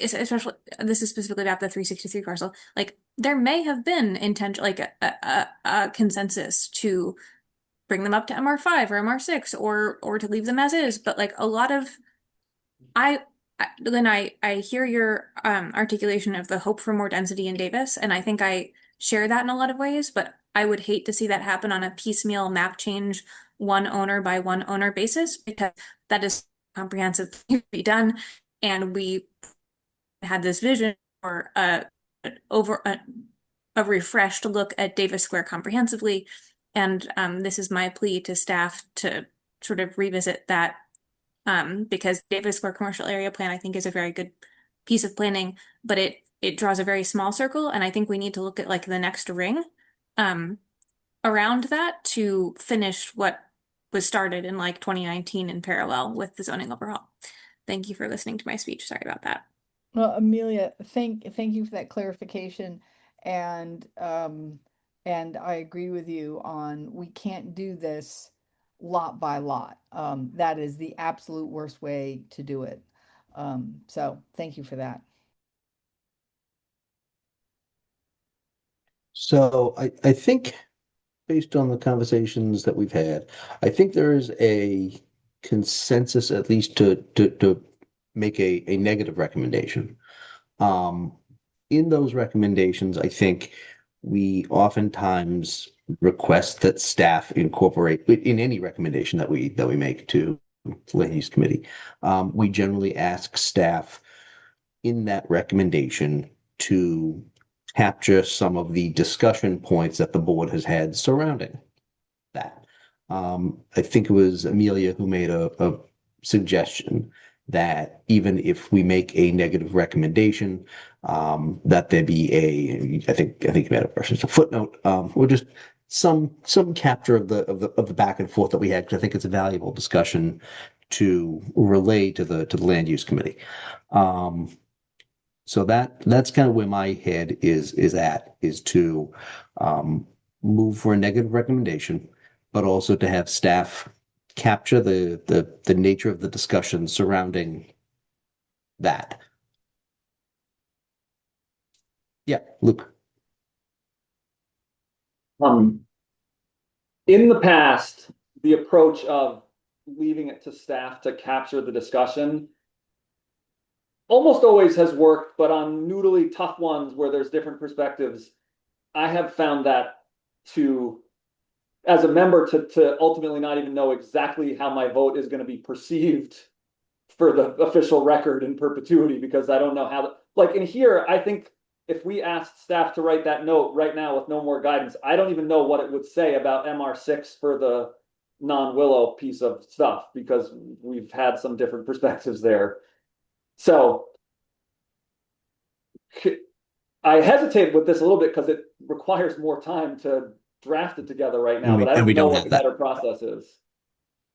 especially this is specifically about the 363 parcel, like there may have been intention, like a consensus to bring them up to MR5 or MR6 or to leave them as is. But like a lot of Lynn, I hear your articulation of the hope for more density in Davis, and I think I share that in a lot of ways, but I would hate to see that happen on a piecemeal map change, one owner by one owner basis, because that is comprehensive to be done. And we had this vision for over a refreshed look at Davis Square comprehensively. And this is my plea to staff to sort of revisit that, because Davis Square Commercial Area Plan, I think, is a very good piece of planning, but it draws a very small circle, and I think we need to look at like the next ring around that to finish what was started in like 2019 in parallel with the zoning overhaul. Thank you for listening to my speech. Sorry about that. Well, Amelia, thank you for that clarification. And I agree with you on we can't do this lot by lot. That is the absolute worst way to do it. So thank you for that. So I think based on the conversations that we've had, I think there is a consensus at least to make a negative recommendation. In those recommendations, I think we oftentimes request that staff incorporate in any recommendation that we make to land use committee. We generally ask staff in that recommendation to capture some of the discussion points that the board has had surrounding that. I think it was Amelia who made a suggestion that even if we make a negative recommendation, that there be I think you made a reference to footnote, or just some capture of the back and forth that we had, because I think it's a valuable discussion to relay to the land use committee. So that's kind of where my head is to move for a negative recommendation, but also to have staff capture the nature of the discussion surrounding that. Yeah, Luke. In the past, the approach of leaving it to staff to capture the discussion almost always has worked, but on noodly tough ones where there's different perspectives, I have found that as a member to ultimately not even know exactly how my vote is going to be perceived for the official record in perpetuity, because I don't know how like in here, I think if we asked staff to write that note right now with no more guidance, I don't even know what it would say about MR6 for the non-Willow piece of stuff, because we've had some different perspectives there. So I hesitate with this a little bit because it requires more time to draft it together right now, but I don't know what the better process is.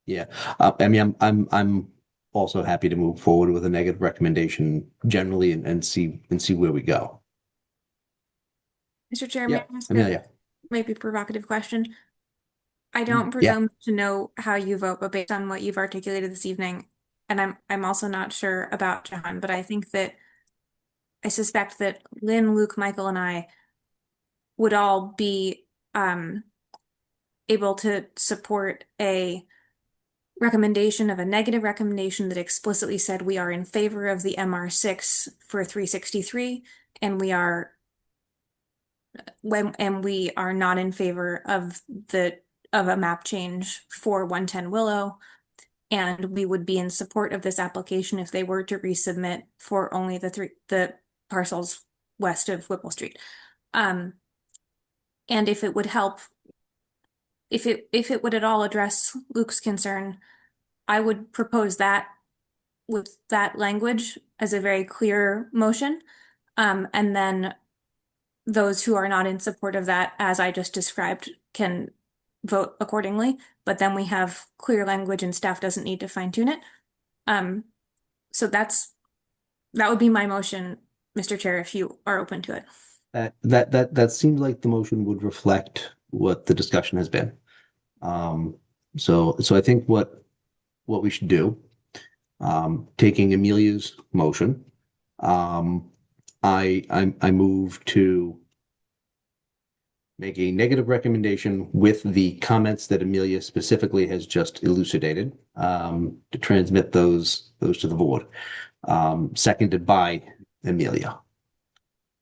Yeah, I mean, I'm also happy to move forward with a negative recommendation generally and see where we go. Mr. Chair, Yeah, may I ask Amelia. maybe provocative question? I don't presume to know how you vote, but based on what you've articulated this evening, and I'm also not sure about John, but I think that I suspect that Lynn, Luke, Michael, and I would all be able to support a recommendation of a negative recommendation that explicitly said we are in favor of the MR6 for 363, and we are not in favor of a map change for 110 Willow, and we would be in support of this application if they were to resubmit for only the parcels west of Whipple Street. And if it would help, if it would at all address Luke's concern, I would propose that with that language as a very clear motion. And then those who are not in support of that, as I just described, can vote accordingly. But then we have clear language and staff doesn't need to fine tune it. So that would be my motion, Mr. Chair, if you are open to it. That seems like the motion would reflect what the discussion has been. So I think what we should do, taking Amelia's motion, I move to make a negative recommendation with the comments that Amelia specifically has just elucidated, to transmit those to the board. Seconded by Amelia.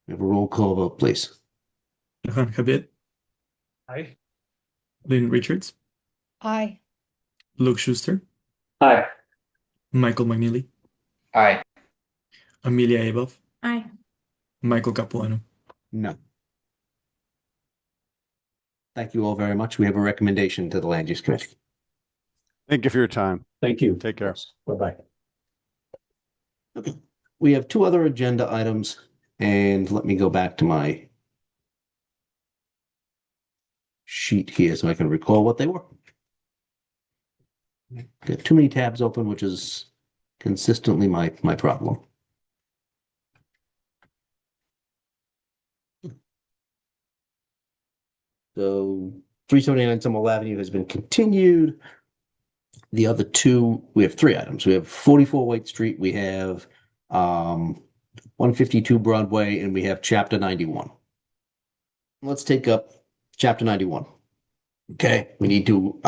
We have a roll call vote, please. Jahan Habib, Aye. Lynn Richards, Aye. Luke Schuster, Aye. Michael McNeely, Aye. Amelia Above, Aye. Michael Capuano. No. Thank you all very much. We have a recommendation to the Land Use Committee. Thank you for your time. Thank you. Take care. Bye-bye. Okay. We have two other agenda items, and let me go back to my sheet here so I can recall what they were. Got too many tabs open, which is consistently my problem. So 379 Somerville Avenue has been continued. The other two, we have three items. We have 44 White Street, we have 152 Broadway, and we have Chapter 91. Let's take up Chapter 91. Okay, we need to,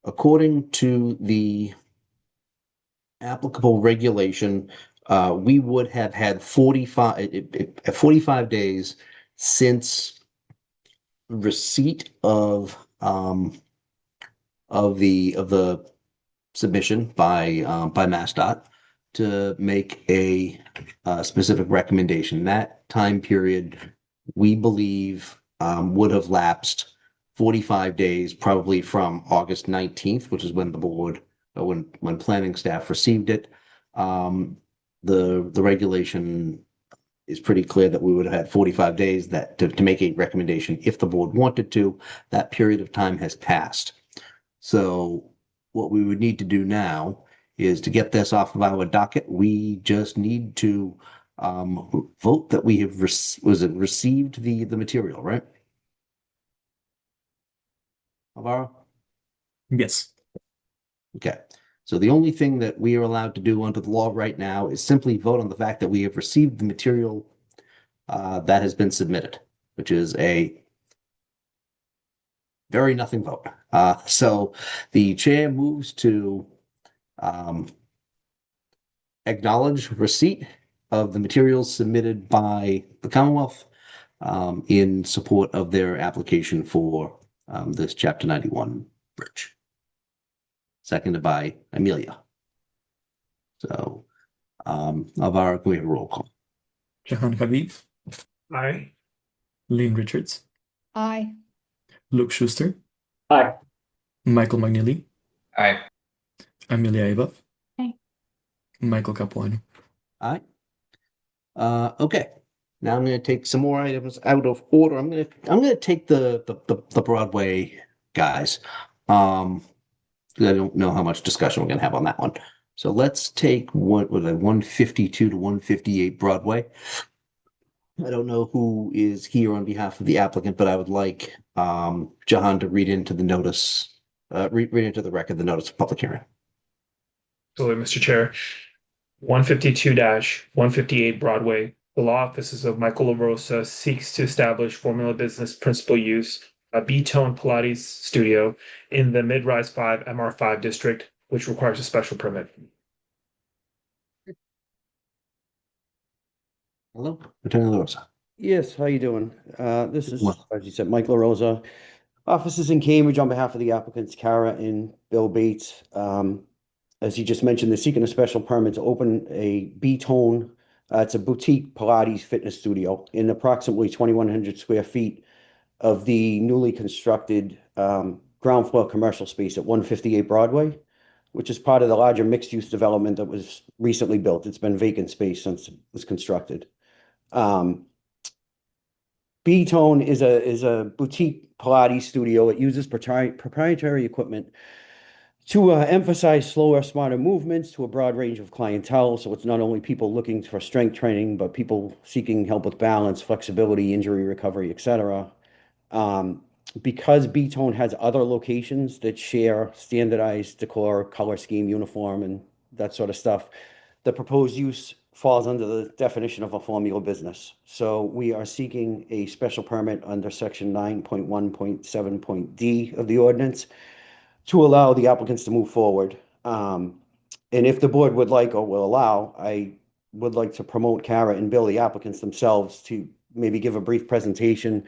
according to the applicable regulation, we would have had 45 days since receipt of the submission by MassDOT to make a specific recommendation. That time period, we believe, would have lapsed 45 days, probably from August 19th, which is when the board, when planning staff received it. The regulation is pretty clear that we would have had 45 days to make a recommendation if the board wanted to. That period of time has passed. So what we would need to do now is to get this off of our docket. We just need to vote that we have received the material, right? Alvaro? Yes. Okay. So the only thing that we are allowed to do under the law right now is simply vote on the fact that we have received the material that has been submitted, which is a very nothing vote. So the chair moves to acknowledge receipt of the materials submitted by the Commonwealth in support of their application for this Chapter 91 bridge. Seconded by Amelia. So, Alvaro, can we have a roll call? Jahan Habib, Aye. Lynn Richards, Aye. Luke Schuster, Aye. Michael McNeely, Aye. Amelia Above, Aye. Michael Capuano. Aye. Okay. Now I'm going to take some more items out of order. I'm going to take the Broadway guys. I don't know how much discussion we're going to have on that one. So let's take 152 to 158 Broadway. I don't know who is here on behalf of the applicant, but I would like Jahan to read into the notice, read into the record the notice of public hearing. Absolutely, Mr. Chair. 152-158 Broadway. The law offices of Michael LaRosa seeks to establish formula business principal use, a B-Tone Pilates studio in the Mid-Rise 5 MR5 district, which requires a special permit. Hello, Attorney LaRosa. Yes, how you doing? This is, Well. as you said, Mike LaRosa. Offices in Cambridge on behalf of the applicants, Kara and Bill Bates. As you just mentioned, they're seeking a special permit to open a B-Tone It's a boutique Pilates fitness studio in approximately 2,100 square feet of the newly constructed ground floor commercial space at 158 Broadway, which is part of the larger mixed-use development that was recently built. It's been vacant space since it was constructed. B-Tone is a boutique Pilates studio. It uses proprietary equipment to emphasize slower, smarter movements to a broad range of clientele. So it's not only people looking for strength training, but people seeking help with balance, flexibility, injury recovery, etc. Because B-Tone has other locations that share standardized decor, color scheme, uniform, and that sort of stuff, the proposed use falls under the definition of a formula business. So we are seeking a special permit under section 9.1.7.d of the ordinance to allow the applicants to move forward. And if the board would like or will allow, I would like to promote Kara and Bill, the applicants themselves, to maybe give a brief presentation.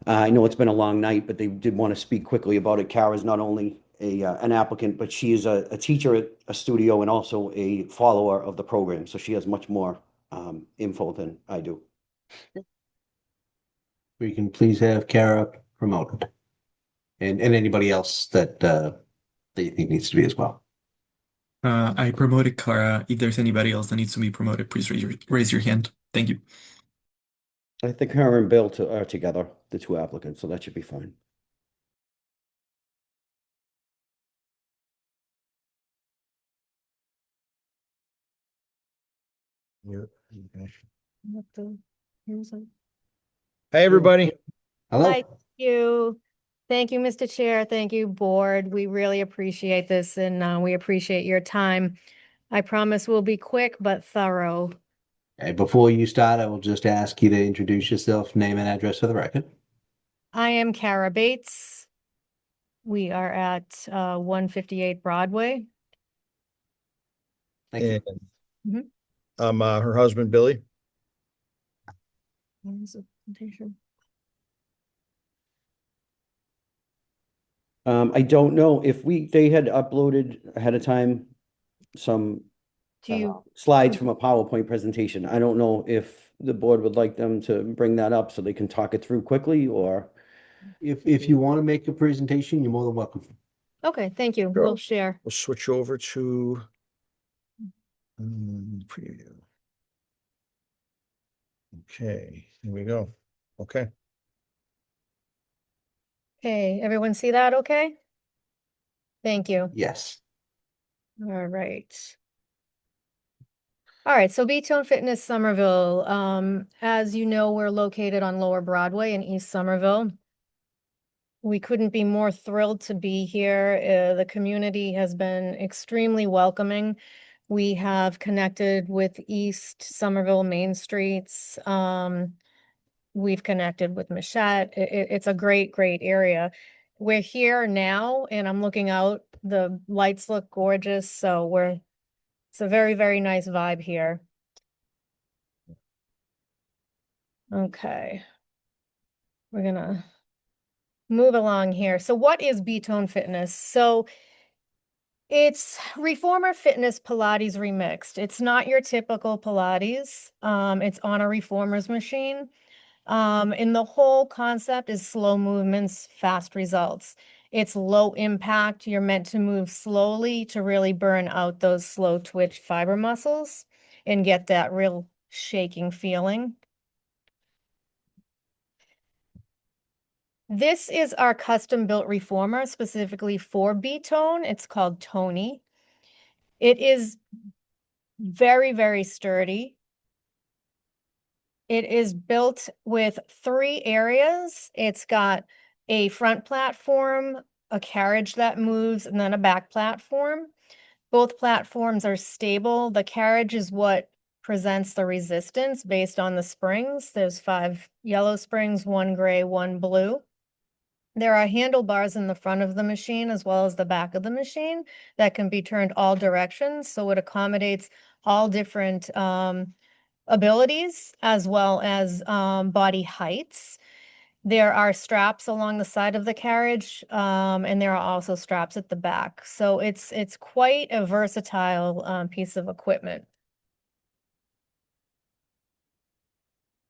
I know it's been a long night, but they did want to speak quickly about it. Kara is not only an applicant, but she is a teacher at a studio and also a follower of the program. So she has much more info than I do. We can please have Kara promoted. And anybody else that you think needs to be as well. I promoted Clara. If there's anybody else that needs to be promoted, please raise your hand. Thank you. I think her and Bill are together, the two applicants, so that should be fine. Hey, everybody. Hello. Thank you. Thank you, Mr. Chair. Thank you, board. We really appreciate this and we appreciate your time. I promise we'll be quick but thorough. Okay, before you start, I will just ask you to introduce yourself, name and address for the record. I am Kara Bates. We are at 158 Broadway. Thank you. Mhm. I'm her husband, Billy. Where's the presentation? I don't know if they had uploaded ahead of time some Do you? slides from a PowerPoint presentation. I don't know if the board would like them to bring that up so they can talk it through quickly, or If you want to make a presentation, you're more than welcome. Okay, thank you. Sure. We'll share. We'll switch over to preview. Okay, here we go. Okay. Hey, everyone see that okay? Thank you. Yes. All right. All right, so B-Tone Fitness Somerville. As you know, we're located on Lower Broadway in East Somerville. We couldn't be more thrilled to be here. The community has been extremely welcoming. We have connected with East Somerville Main Streets. We've connected with Machette. It's a great, great area. We're here now and I'm looking out. The lights look gorgeous, so it's a very, very nice vibe here. Okay. We're gonna move along here. So what is B-Tone Fitness? So it's Reformer Fitness Pilates remixed. It's not your typical Pilates. It's on a reformer's machine. And the whole concept is slow movements, fast results. It's low impact. You're meant to move slowly to really burn out those slow twitch fiber muscles and get that real shaking feeling. This is our custom built reformer specifically for B-Tone. It's called Tony. It is very, very sturdy. It is built with 3 areas. It's got a front platform, a carriage that moves, and then a back platform. Both platforms are stable. The carriage is what presents the resistance based on the springs. There's 5 yellow springs, 1 gray, 1 blue. There are handlebars in the front of the machine as well as the back of the machine that can be turned all directions. So it accommodates all different abilities as well as body heights. There are straps along the side of the carriage, and there are also straps at the back. So it's quite a versatile piece of equipment.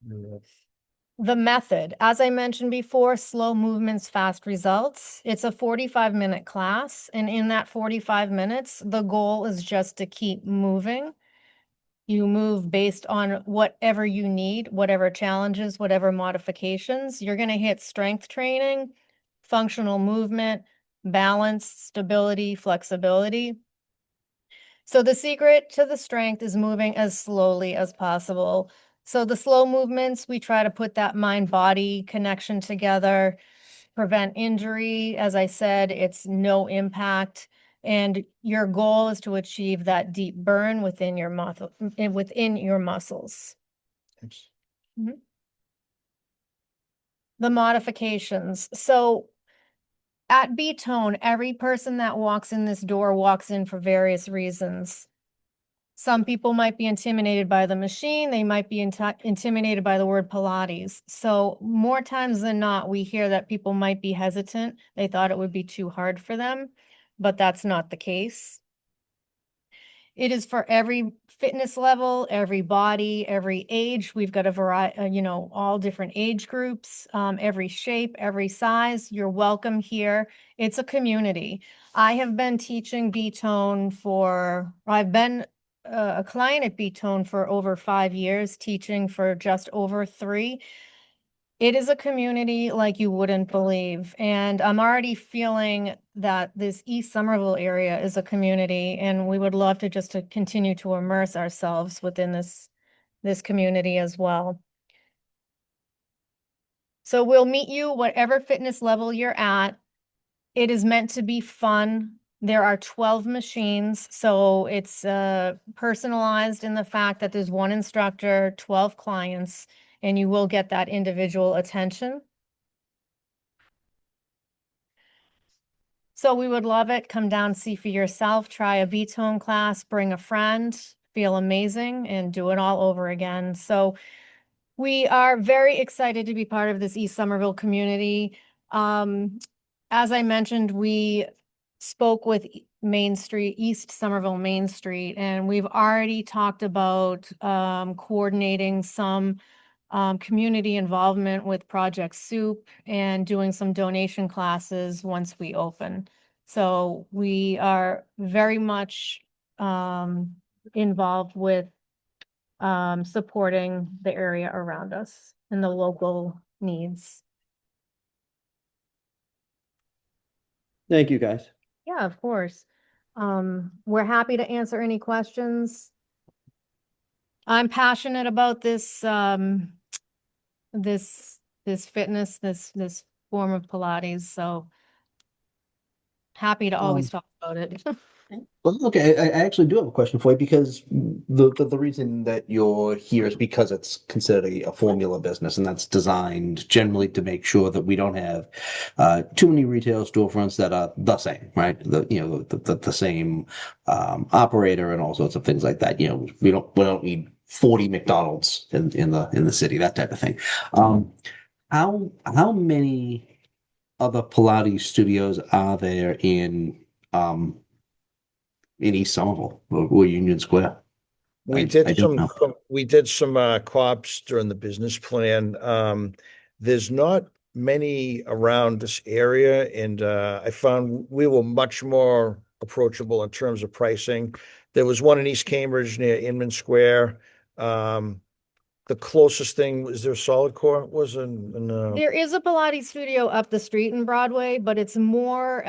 The method, as I mentioned before, slow movements, fast results. It's a 45-minute class, and in that 45 minutes, the goal is just to keep moving. You move based on whatever you need, whatever challenges, whatever modifications. You're going to hit strength training, functional movement, balance, stability, flexibility. So the secret to the strength is moving as slowly as possible. So the slow movements, we try to put that mind-body connection together, prevent injury. As I said, it's no impact. And your goal is to achieve that deep burn within your muscles. Mhm. The modifications. So at B-Tone, every person that walks in this door walks in for various reasons. Some people might be intimidated by the machine. They might be intimidated by the word Pilates. So more times than not, we hear that people might be hesitant. They thought it would be too hard for them, but that's not the case. It is for every fitness level, every body, every age. We've got a variety, all different age groups, every shape, every size. You're welcome here. It's a community. I have been teaching B-Tone I've been a client at B-Tone for over 5 years, teaching for just over 3. It is a community like you wouldn't believe. And I'm already feeling that this East Somerville area is a community, and we would love to continue to immerse ourselves within this community as well. So we'll meet you whatever fitness level you're at. It is meant to be fun. There are 12 machines, so it's personalized in the fact that there's one instructor, 12 clients, and you will get that individual attention. So we would love it. Come down, see for yourself, try a B-Tone class, bring a friend, feel amazing, and do it all over again. So we are very excited to be part of this East Somerville community. As I mentioned, we spoke with East Somerville Main Street, and we've already talked about coordinating some community involvement with Project Soup and doing some donation classes once we open. So we are very much involved with supporting the area around us and the local needs. Thank you, guys. Yeah, of course. We're happy to answer any questions. I'm passionate about this this fitness, this form of Pilates, so happy to always talk about it. Well, okay, I actually do have a question for you because the reason that you're here is because it's considered a formula business, and that's designed generally to make sure that we don't have too many retail storefronts that are the same, right? The same operator and all sorts of things like that. We don't need 40 McDonald's in the city, that type of thing. How many other Pilates studios are there in East Somerville or Union Square? We I did don't know. some co-ops during the business plan. There's not many around this area, and I found we were much more approachable in terms of pricing. There was one in East Cambridge near Inman Square. The closest thing was there Solid Core was There is a Pilates studio up the street in Broadway, but it's more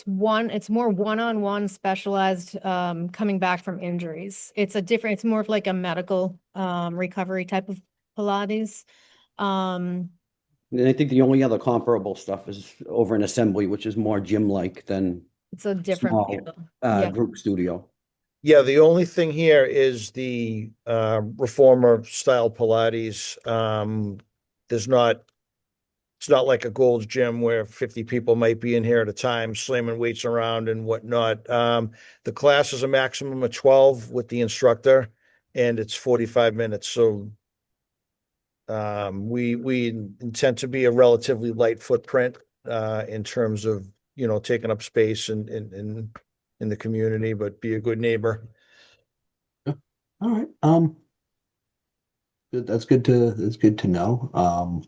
one-on-one specialized coming back from injuries. It's more of like a medical recovery type of Pilates. And I think the only other comparable stuff is over in Assembly, which is more gym-like than It's a different small yeah. group studio. Yeah, the only thing here is the reformer style Pilates. It's not like a Gold's Gym where 50 people might be in here at a time slamming weights around and whatnot. The class is a maximum of 12 with the instructor, and it's 45 minutes. So we intend to be a relatively light footprint in terms of taking up space in the community, but be a good neighbor. All right. Good. That's good to know.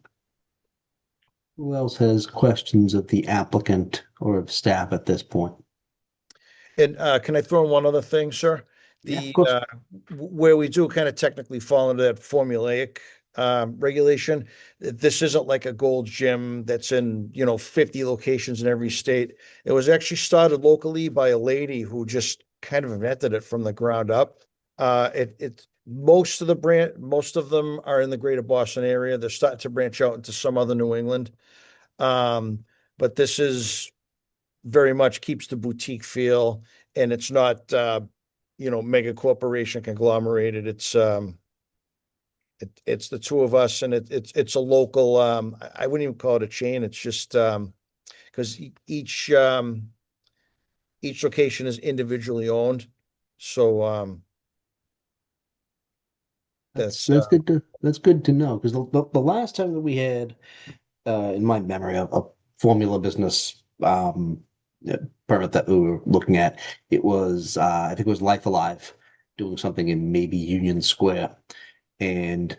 Who else has questions of the applicant or of staff at this point? And can I throw in one other thing, sir? Yeah, of The course. where we do kind of technically fall into that formulaic regulation, this isn't like a Gold's Gym that's in, 50 locations in every state. It was actually started locally by a lady who just kind of invented it from the ground up. Most of them are in the greater Boston area. They're starting to branch out into some other New England. But this is very much keeps the boutique feel, and it's not mega corporation conglomerated. It's the two of us, and it's a local. I wouldn't even call it a chain. It's just because each location is individually owned. So that's That's good to know because the last time that we had in my memory a formula business permit that we were looking at, it was I think it was Life Alive doing something in maybe Union Square, and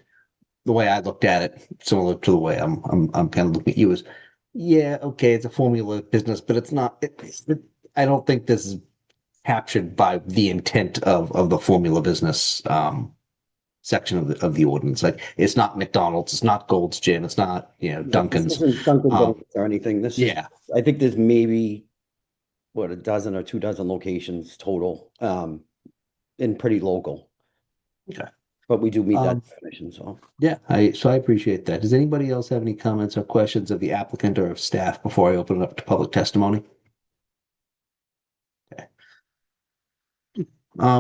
the way I looked at it, similar to the way I'm kind of looking at you, is yeah, okay, it's a formula business, but it's not. I don't think this is captured by the intent of the formula business section of the ordinance. Like it's not McDonald's, it's not Gold's Gym, it's not This Dunkin's. isn't Dunkin' Donuts or anything. This is, Yeah, I think there's maybe, what, a dozen or 2 dozen locations total, and pretty local. okay. But we do meet that Um, definition, so. Yeah, I appreciate that. Does anybody else have any comments or questions of the applicant or of staff before I open it up to public testimony? Okay.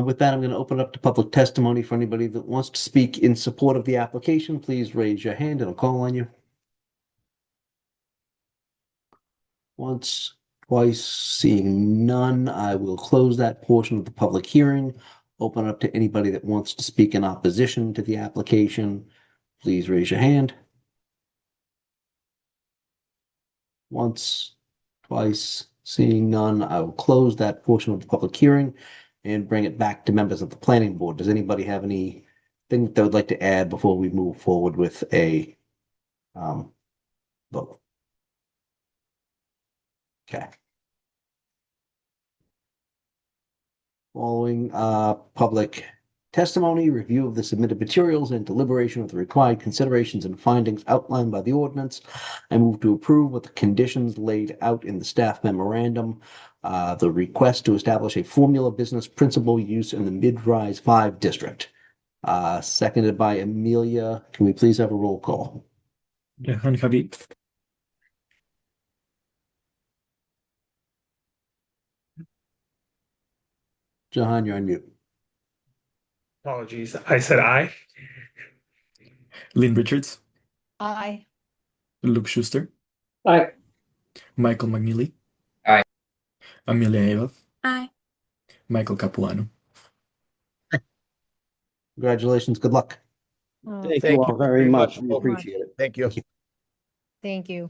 With that, I'm going to open up to public testimony for anybody that wants to speak in support of the application. Please raise your hand and I'll call on you. Once, twice, seeing none, I will close that portion of the public hearing. Open up to anybody that wants to speak in opposition to the application. Please raise your hand. Once, twice, seeing none, I will close that portion of the public hearing and bring it back to members of the planning board. Does anybody have anything that they would like to add before we move forward with a vote? Okay. Following public testimony, review of the submitted materials, and deliberation of the required considerations and findings outlined by the ordinance, I move to approve with the conditions laid out in the staff memorandum, the request to establish a formula business principal use in the Mid-Rise 5 district. Seconded by Amelia. Can we please have a roll call? Jahan Habib. Jahan, you're on mute. Apologies. I said aye. Lynn Richards. Aye. Luke Schuster. Aye. Michael McNeely. Aye. Amelia Eva. Aye. Michael Capuano. Congratulations. Good luck. Thank Thank you all you very very much. much. We appreciate it. Thank you. Thank you.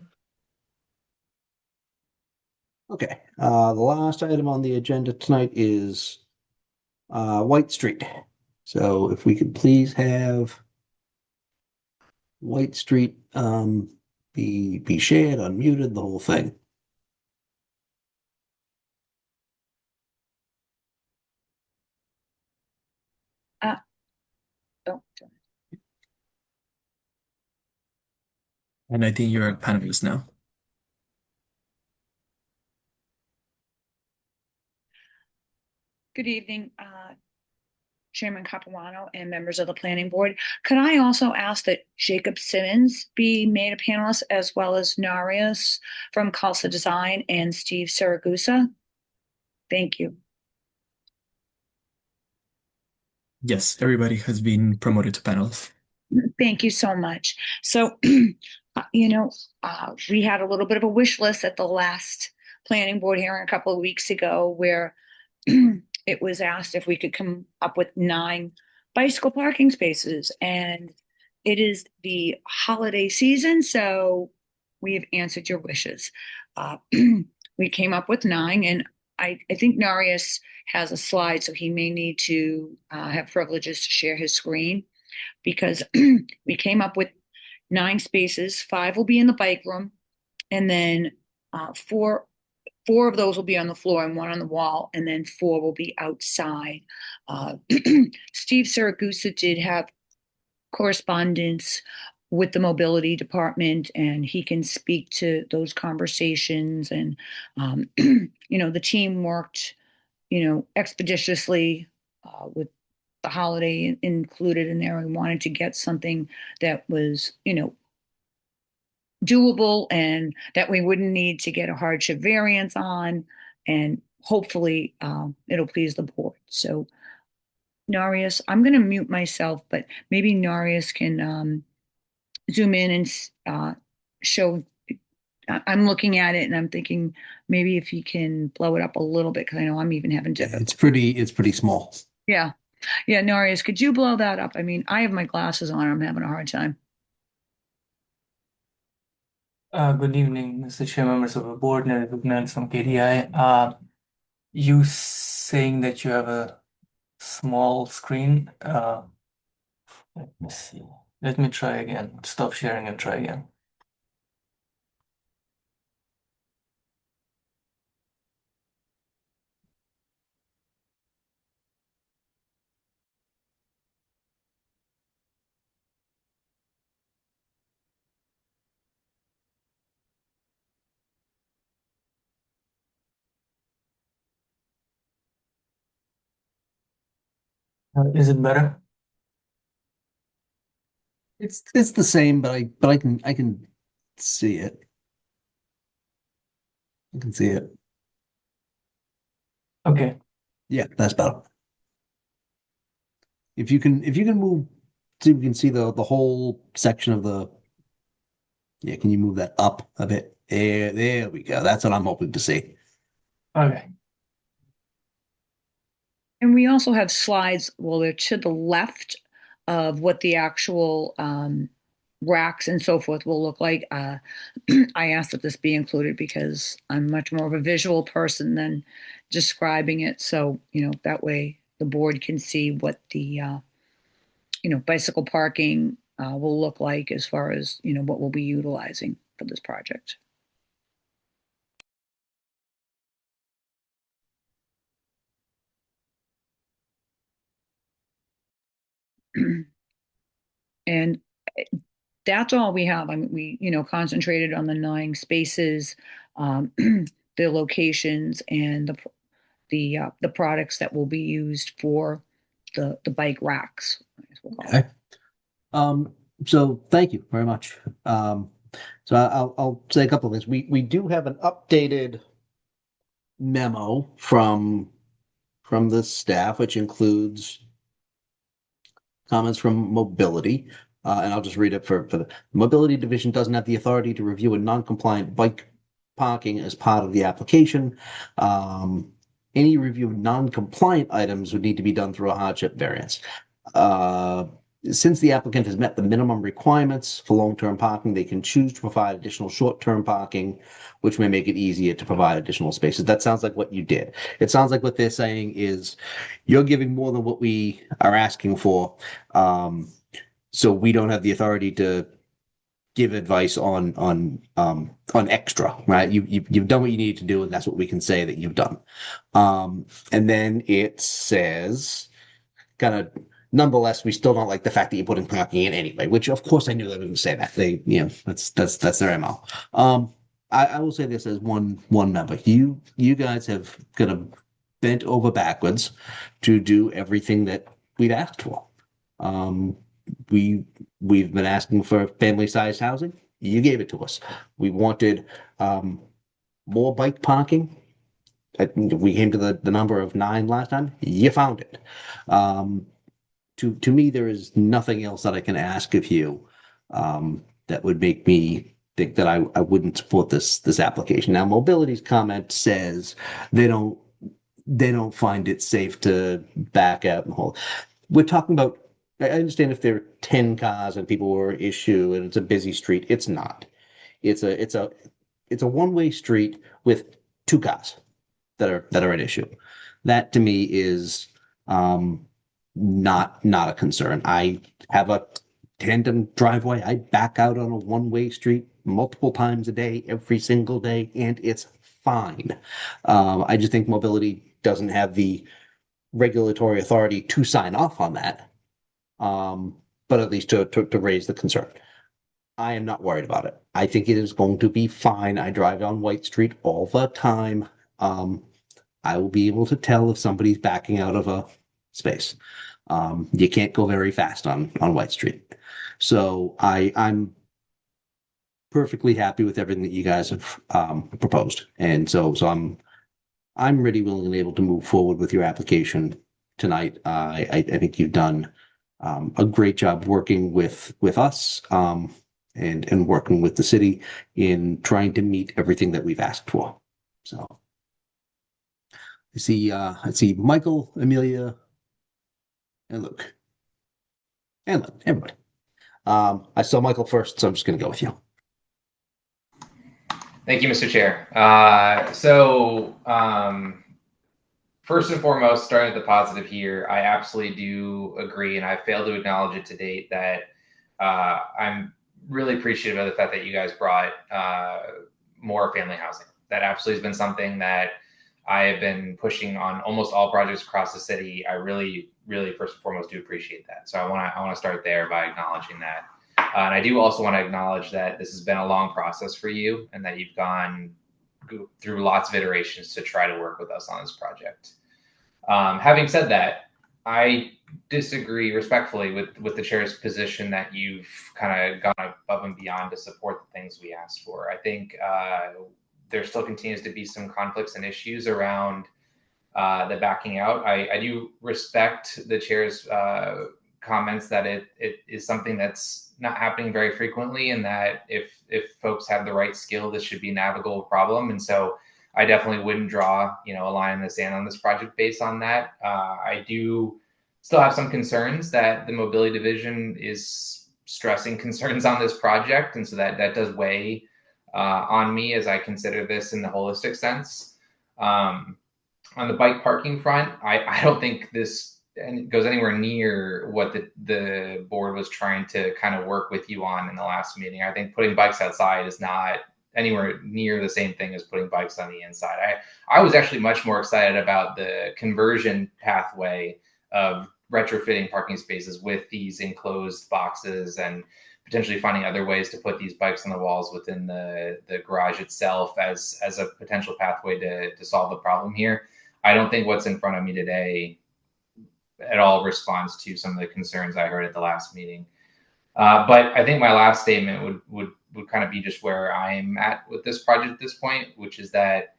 Okay. The last item on the agenda tonight is White Street. So if we could please have White Street be shared, unmuted, the whole thing. Oh, And I think you're a panelist now. good evening, Chairman Capuano and members of the planning board. Could I also ask that Jacob Simmons be made a panelist as well as Narius from Calsa Design and Steve Saragusa? Thank you. Yes, everybody has been promoted to panelists. Thank you so much. So, we had a little bit of a wish list at the last planning board hearing a couple of weeks ago where it was asked if we could come up with 9 bicycle parking spaces. And it is the holiday season, so we have answered your wishes. We came up with 9, and I think Narius has a slide, so he may need to have privileges to share his screen. because we came up with 9 spaces. 5 will be in the bike room, and then four of those will be on the floor and 1 on the wall, and then 4 will be outside. Steve Saragusa did have correspondence with the mobility department, and he can speak to those conversations. And the team worked, expeditiously with the holiday included in there. We wanted to get something that was, doable and that we wouldn't need to get a hardship variance on, and hopefully it'll please the board. So Narius, I'm going to mute myself, but maybe Narius can zoom in and show. I'm looking at it and I'm thinking maybe if he can blow it up a little bit, because I know I'm even having difficulty. It's pretty small. Yeah. Narius, could you blow that up? I mean, I have my glasses on. I'm having a hard time. Good evening, Mr. Chair, members of the board, Nary Gugnan from KDI. You saying that you have a small screen? Let me see. Let me try again. Stop sharing and try again. Is it better? It's the same, but I can see it. I can see it. Okay. Yeah, that's better. If you can move, see if we can see the whole section of the. Yeah, can you move that up a bit? There we go. That's what I'm hoping to see. Okay. And we also have slides, well, they're to the left of what the actual racks and so forth will look like. I asked that this be included because I'm much more of a visual person than describing it. So, that way the board can see what the, bicycle parking will look like as far as, what we'll be utilizing for this project. And that's all we have. I mean, we, concentrated on the 9 spaces, the locations, and the products that will be used for the bike racks. Okay. So thank you very much. So I'll say a couple of things. We do have an updated memo from the staff, which includes comments from mobility. And I'll just read it for the mobility division doesn't have the authority to review a non-compliant bike parking as part of the application. Any review of non-compliant items would need to be done through a hardship variance. Since the applicant has met the minimum requirements for long-term parking, they can choose to provide additional short-term parking, which may make it easier to provide additional spaces. That sounds like what you did. It sounds like what they're saying is you're giving more than what we are asking for. So we don't have the authority to give advice on extra, right? You've done what you need to do, and that's what we can say that you've done. And then it says, kind of, nonetheless, we still don't like the fact that you're putting parking in anyway, which of course I knew they wouldn't say that. They, that's their MO. I will say this as one member. You guys have kind of bent over backwards to do everything that we'd asked for. We've been asking for family-sized housing. You gave it to us. We wanted more bike parking. We came to the number of 9 last time. You found it. To me, there is nothing else that I can ask of you that would make me think that I wouldn't support this application. Now, Mobility's comment says they don't find it safe to back out and hold. We're talking about. I understand if there are 10 cars and people were issue and it's a busy street. It's not. It's a one-way street with 2 cars that are at issue. That to me is not a concern. I have a tandem driveway. I back out on a one-way street multiple times a day, every single day, and it's fine. I just think mobility doesn't have the regulatory authority to sign off on that, but at least to raise the concern. I am not worried about it. I think it is going to be fine. I drive on White Street all the time. I will be able to tell if somebody's backing out of a space. You can't go very fast on White Street. So I'm perfectly happy with everything that you guys have proposed. And so I'm ready, willing, and able to move forward with your application tonight. I think you've done a great job working with us and working with the city in trying to meet everything that we've asked for. So I see Michael, Amelia, and Luke, and Lynn, everybody. I saw Michael first, so I'm just going to go with you. Thank you, Mr. Chair. First and foremost, starting with the positive here, I absolutely do agree, and I failed to acknowledge it to date, that I'm really appreciative of the fact that you guys brought more family housing. That absolutely has been something that I have been pushing on almost all projects across the city. I really, really, first and foremost, do appreciate that. So I want to start there by acknowledging that. And I do also want to acknowledge that this has been a long process for you and that you've gone through lots of iterations to try to work with us on this project. Having said that, I disagree respectfully with the chair's position that you've kind of gone above and beyond to support the things we asked for. I think there still continues to be some conflicts and issues around the backing out. I do respect the chair's comments that it is something that's not happening very frequently, and that if folks have the right skill, this should be a navigable problem. And so I definitely wouldn't draw a line in the sand on this project based on that. I do still have some concerns that the mobility division is stressing concerns on this project, and so that does weigh on me as I consider this in the holistic sense. On the bike parking front, I don't think this goes anywhere near what the board was trying to kind of work with you on in the last meeting. I think putting bikes outside is not anywhere near the same thing as putting bikes on the inside. I was actually much more excited about the conversion pathway of retrofitting parking spaces with these enclosed boxes and potentially finding other ways to put these bikes on the walls within the garage itself as a potential pathway to solve the problem here. I don't think what's in front of me today at all responds to some of the concerns I heard at the last meeting. But I think my last statement would kind of be just where I'm at with this project at this point, which is that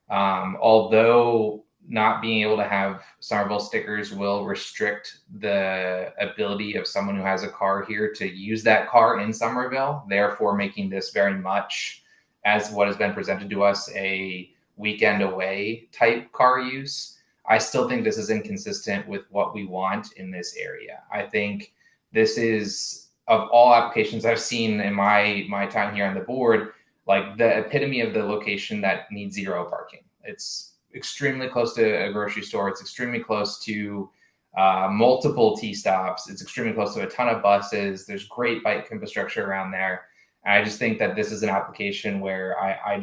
although not being able to have Somerville stickers will restrict the ability of someone who has a car here to use that car in Somerville, therefore making this very much, as what has been presented to us, a weekend away type car use. I still think this is inconsistent with what we want in this area. I think this is, of all applications I've seen in my time here on the board, like the epitome of the location that needs zero parking. It's extremely close to a grocery store. It's extremely close to multiple T-stops. It's extremely close to a ton of buses. There's great bike infrastructure around there. I just think that this is an application where I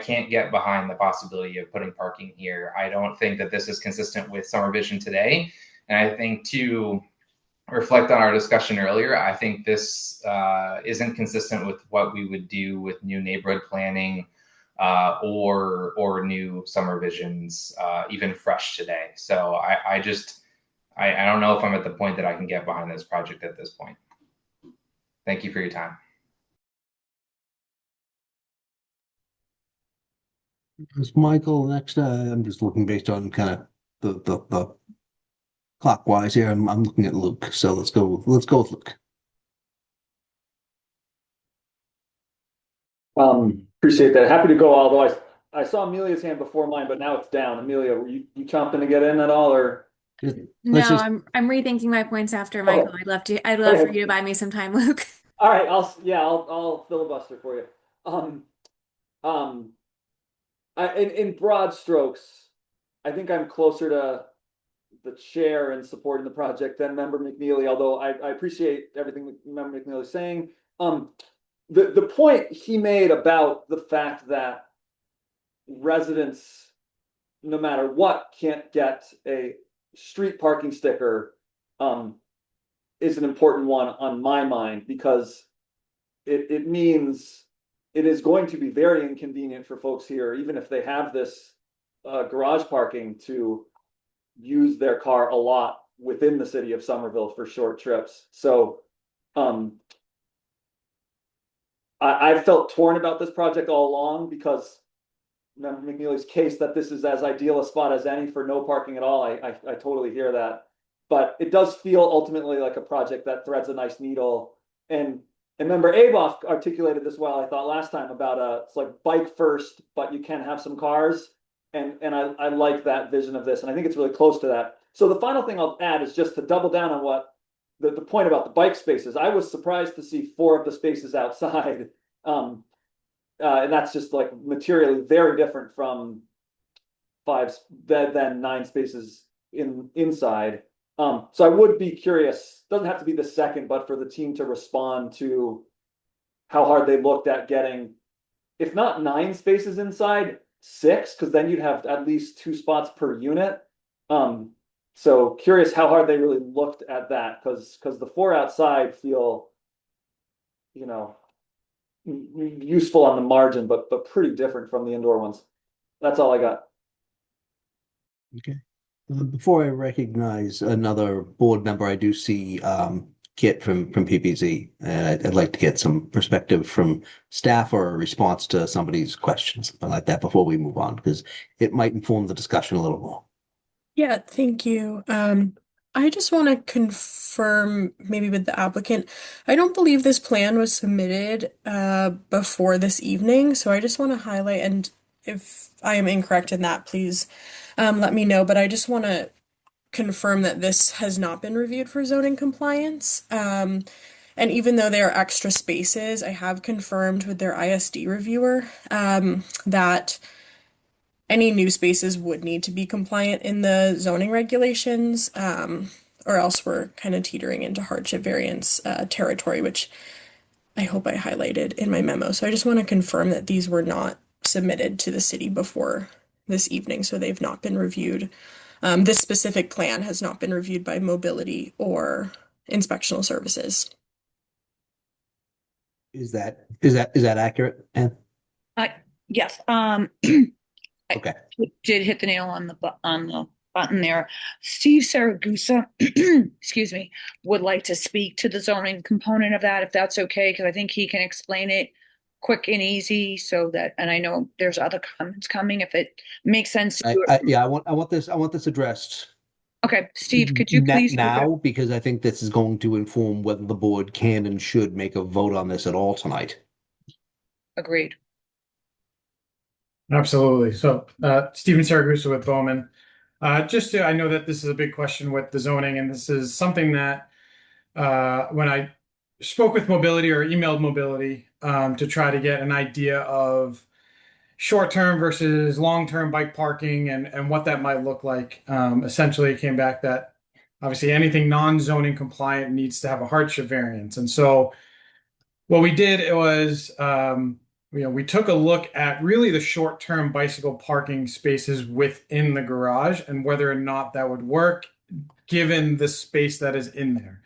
can't get behind the possibility of putting parking here. I don't think that this is consistent with Summer Vision today. And I think to reflect on our discussion earlier, I think this isn't consistent with what we would do with new neighborhood planning or new Summer Visions, even fresh today. So I don't know if I'm at the point that I can get behind this project at this point. Thank you for your time. It's Michael. Next, I'm just looking based on kind of the clockwise here. I'm looking at Luke. So let's go with Luke. Appreciate that. Happy to go. Although I saw Amelia's hand before mine, but now it's down. Amelia, were you chomping to get in at all, or? No, I'm rethinking my points after Michael. Okay. I'd love for you to buy me some time, Luke. All right, I'll filibuster for you. In broad strokes, I think I'm closer to the chair in supporting the project than Member McNeely, although I appreciate everything Member McNeely is saying. The point he made about the fact that residents, no matter what, can't get a street parking sticker is an important one on my mind, because it means it is going to be very inconvenient for folks here, even if they have this garage parking, to use their car a lot within the city of Somerville for short trips. So I've felt torn about this project all along, because Member McNeely's case that this is as ideal a spot as any for no parking at all, I totally hear that. But it does feel ultimately like a project that threads a nice needle. And Member Aboff articulated this well, I thought, last time, about it's like bike first, but you can have some cars. And I like that vision of this, and I think it's really close to that. So the final thing I'll add is just to double down on what the point about the bike spaces. I was surprised to see 4 of the spaces outside. And that's just like materially very different from 5 than 9 spaces inside. So I would be curious, doesn't have to be the second, but for the team to respond to how hard they looked at getting, if not 9 spaces inside, 6, because then you'd have at least 2 spots per unit. So curious how hard they really looked at that, because the 4 outside feel, useful on the margin, but pretty different from the indoor ones. That's all I got. Okay. Before I recognize another board member, I do see Kit from PPZ, and I'd like to get some perspective from staff or a response to somebody's questions, something like that, before we move on, because it might inform the discussion a little more. Yeah, thank you. I just want to confirm maybe with the applicant. I don't believe this plan was submitted before this evening, so I just want to highlight, and if I am incorrect in that, please let me know. But I just want to confirm that this has not been reviewed for zoning compliance. And even though there are extra spaces, I have confirmed with their ISD reviewer that any new spaces would need to be compliant in the zoning regulations, or else we're kind of teetering into hardship variance territory, which I hope I highlighted in my memo. So I just want to confirm that these were not submitted to the city before this evening, so they've not been reviewed. This specific plan has not been reviewed by mobility or inspectional services. Is that accurate, Ann? Yes. Okay. Did hit the nail on the button there. Steve Saragusa, excuse me, would like to speak to the zoning component of that, if that's okay, because I think he can explain it quick and easy, so that, and I know there's other comments coming, if it makes sense to do it. Yeah, I want this addressed Okay, Steve, could you please now, because I think this is going to inform whether the board can and should make a vote on this at all tonight. Agreed. Absolutely. So, Stephen Saragusa with Bowman. I know that this is a big question with the zoning, and this is something that when I spoke with mobility or emailed mobility to try to get an idea of short-term versus long-term bike parking and what that might look like, essentially it came back that obviously anything non-zoning compliant needs to have a hardship variance. And so what we did was we took a look at really the short-term bicycle parking spaces within the garage and whether or not that would work given the space that is in there.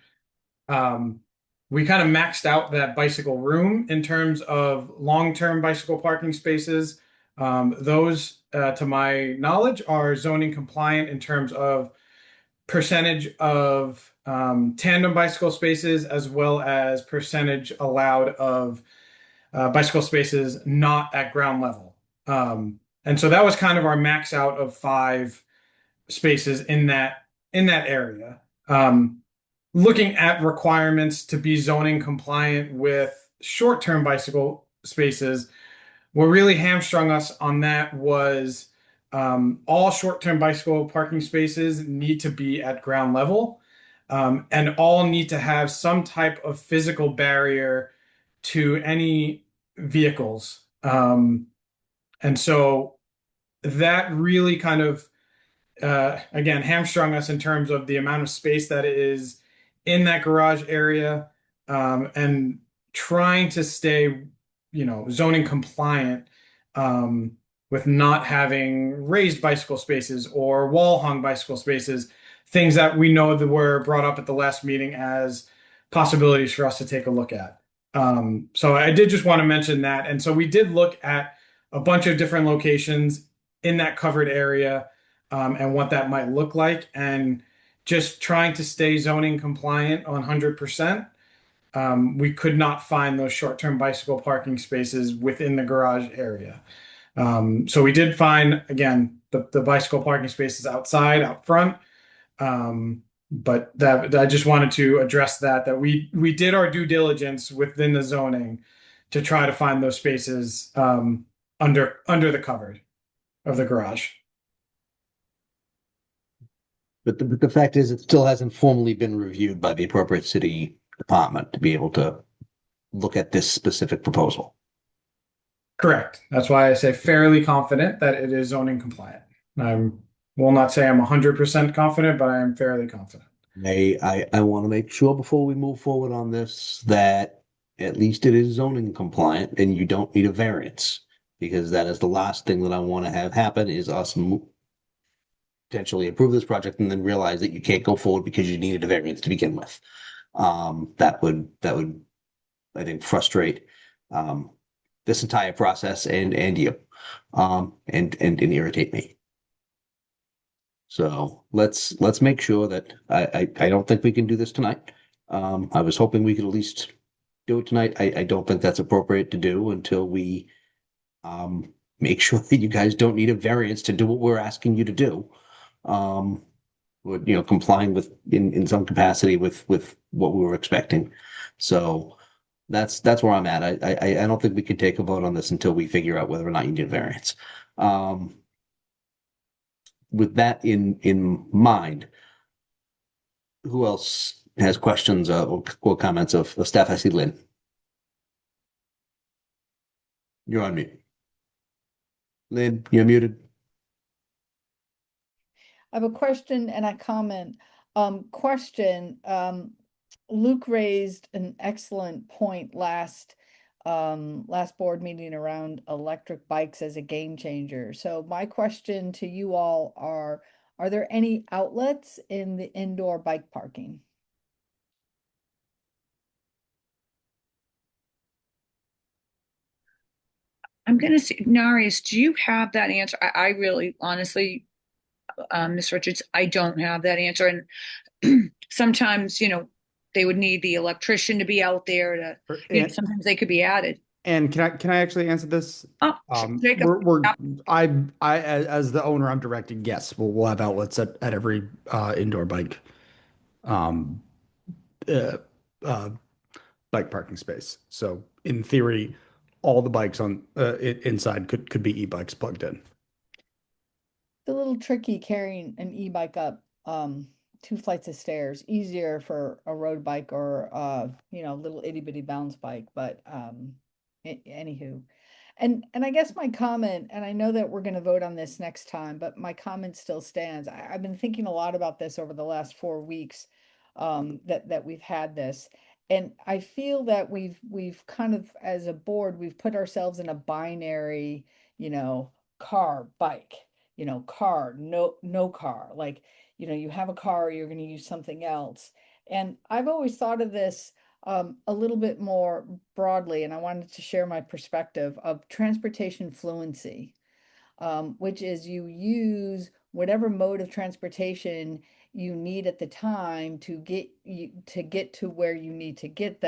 We kind of maxed out that bicycle room in terms of long-term bicycle parking spaces. Those, to my knowledge, are zoning compliant in terms of percentage of tandem bicycle spaces as well as percentage allowed of bicycle spaces not at ground level. And so that was kind of our max out of 5 spaces in that area. Looking at requirements to be zoning compliant with short-term bicycle spaces, what really hamstrung us on that was all short-term bicycle parking spaces need to be at ground level, and all need to have some type of physical barrier to any vehicles. And so that really kind of again, hamstrung us in terms of the amount of space that is in that garage area, and trying to stay, zoning compliant, with not having raised bicycle spaces or wall hung bicycle spaces, things that we know that were brought up at the last meeting as possibilities for us to take a look at. So I did just want to mention that. And so we did look at a bunch of different locations in that covered area, and what that might look like, and just trying to stay zoning compliant 100%. We could not find those short-term bicycle parking spaces within the garage area. So we did find, again, the bicycle parking spaces outside, out front. But that I just wanted to address that we did our due diligence within the zoning to try to find those spaces, under the covered of the garage. But the fact is, it still hasn't formally been reviewed by the appropriate city department to be able to look at this specific proposal. Correct. That's why I say fairly confident that it is zoning compliant. I will not say I'm 100% confident, but I am fairly confident. I want to make sure before we move forward on this that at least it is zoning compliant and you don't need a variance, because that is the last thing that I want to have happen is us potentially approve this project and then realize that you can't go forward because you needed a variance to begin with. That would I think frustrate this entire process and you, and irritate me. So let's make sure that I don't think we can do this tonight. I was hoping we could at least do it tonight. I don't think that's appropriate to do until we make sure that you guys don't need a variance to do what we're asking you to do. Complying with in some capacity with what we were expecting. So that's where I'm at. I don't think we can take a vote on this until we figure out whether or not you need a variance. With that in mind, who else has questions or comments of staff? I see Lynn. You're on mute. Lynn, you're muted. I have a question and a comment. Question, Luke raised an excellent point last board meeting around electric bikes as a game changer. So my question to you all are there any outlets in the indoor bike parking? I'm going to say, Narius, do you have that answer? I really, honestly, Ms. Richards, I don't have that answer. And sometimes, they would need the electrician to be out there to, sometimes they could be added. And can I actually answer this? Oh, Jacob. As the owner, I'm directing, yes, we'll have outlets at every indoor bike bike parking space. So in theory, all the bikes on inside could be e-bikes plugged in. It's a little tricky carrying an e-bike up 2 flights of stairs. Easier for a road bike or little itty bitty bounce bike, but anywho. And I guess my comment, and I know that we're going to vote on this next time, but my comment still stands. I've been thinking a lot about this over the last 4 weeks, that we've had this. And I feel that we've kind of, as a board, we've put ourselves in a binary, car, bike, car, no car. Like, you have a car, you're going to use something else. And I've always thought of this a little bit more broadly, and I wanted to share my perspective of transportation fluency, which is you use whatever mode of transportation you need at the time to get to where you need to get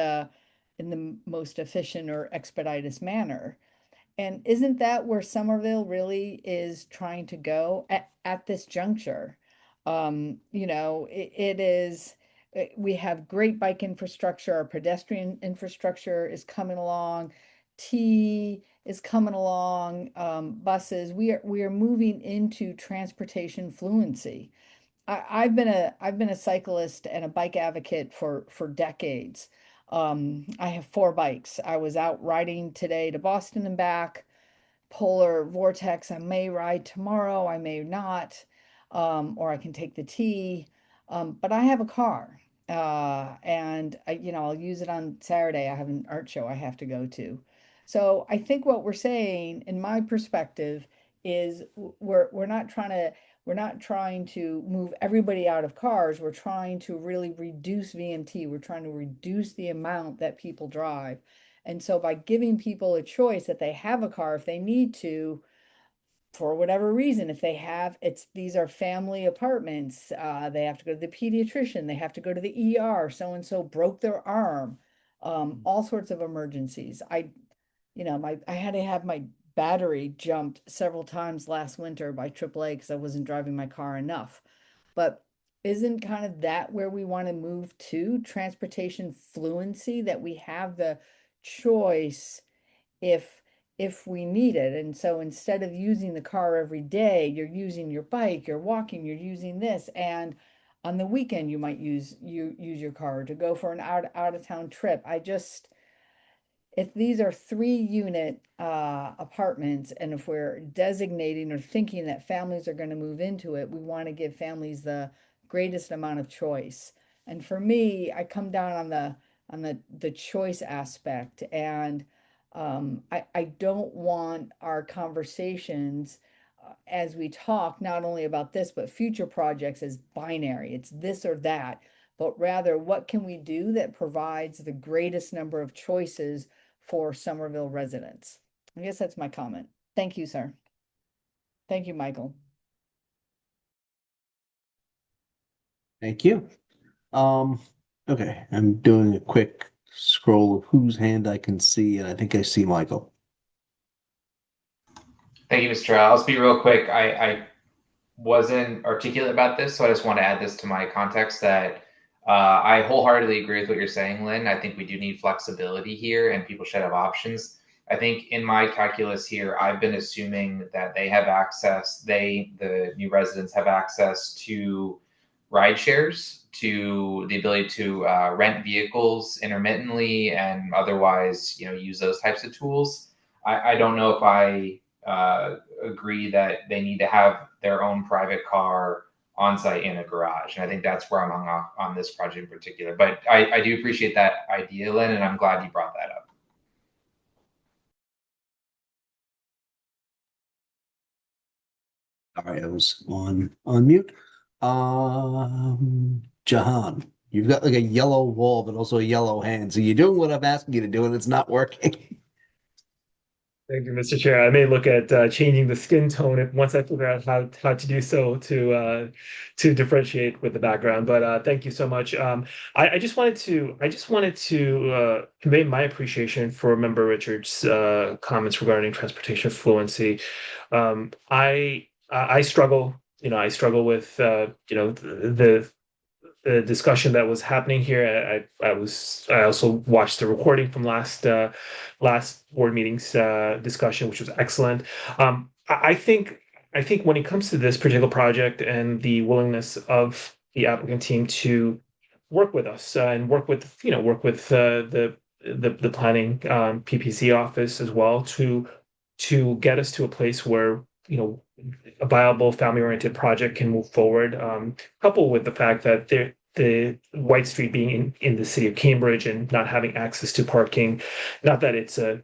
in the most efficient or expeditious manner. And isn't that where Somerville really is trying to go at this juncture? It is, we have great bike infrastructure, our pedestrian infrastructure is coming along, T is coming along, buses. We are moving into transportation fluency. I've been a cyclist and a bike advocate for decades. I have 4 bikes. I was out riding today to Boston and back. Polar vortex. I may ride tomorrow. I may not. or I can take the T. But I have a car, and I'll use it on Saturday. I have an art show I have to go to. So I think what we're saying, in my perspective, is we're not trying to move everybody out of cars. We're trying to really reduce VMT. We're trying to reduce the amount that people drive. And so by giving people a choice that they have a car if they need to, for whatever reason, if they have, these are family apartments, they have to go to the pediatrician, they have to go to the ER, so and so broke their arm, all sorts of emergencies. I had to have my battery jumped several times last winter by AAA because I wasn't driving my car enough. But isn't kind of that where we want to move to? Transportation fluency, that we have the choice if we need it. And so instead of using the car every day, you're using your bike, you're walking, you're using this. And on the weekend, you might use your car to go for an out of town trip. If these are 3-unit apartments, and if we're designating or thinking that families are going to move into it, we want to give families the greatest amount of choice. And for me, I come down on the choice aspect, and I don't want our conversations as we talk not only about this but future projects as binary. It's this or that, but rather what can we do that provides the greatest number of choices for Somerville residents. I guess that's my comment. Thank you, sir. Thank you, Michael. Thank you. Okay, I'm doing a quick scroll of whose hand I can see, and I think I see Michael. Thank you, Mr. I'll speak real quick. I wasn't articulate about this, so I just want to add this to my context that I wholeheartedly agree with what you're saying, Lynn. I think we do need flexibility here and people should have options. I think in my calculus here, I've been assuming that they have access, the new residents have access to ride shares, to the ability to rent vehicles intermittently and otherwise, use those types of tools. I don't know if I agree that they need to have their own private car on site in a garage. And I think that's where I'm hung off on this project in particular. But I do appreciate that idea, Lynn, and I'm glad you brought that up. All right, I was on mute. Jahan, you've got like a yellow wall, but also a yellow hand. So you're doing what I'm asking you to do, and it's not working. Thank you, Mr. Chair. I may look at changing the skin tone once I figure out how to do so to differentiate with the background. But thank you so much. I just wanted to convey my appreciation for Member Richards' comments regarding transportation fluency. I struggle, I struggle with the discussion that was happening here. I also watched the recording from last board meeting's discussion, which was excellent. I think when it comes to this particular project and the willingness of the applicant team to work with us and work with the planning PPC office as well to get us to a place where a viable family-oriented project can move forward, coupled with the fact that the White Street being in the city of Cambridge and not having access to parking, not that it's a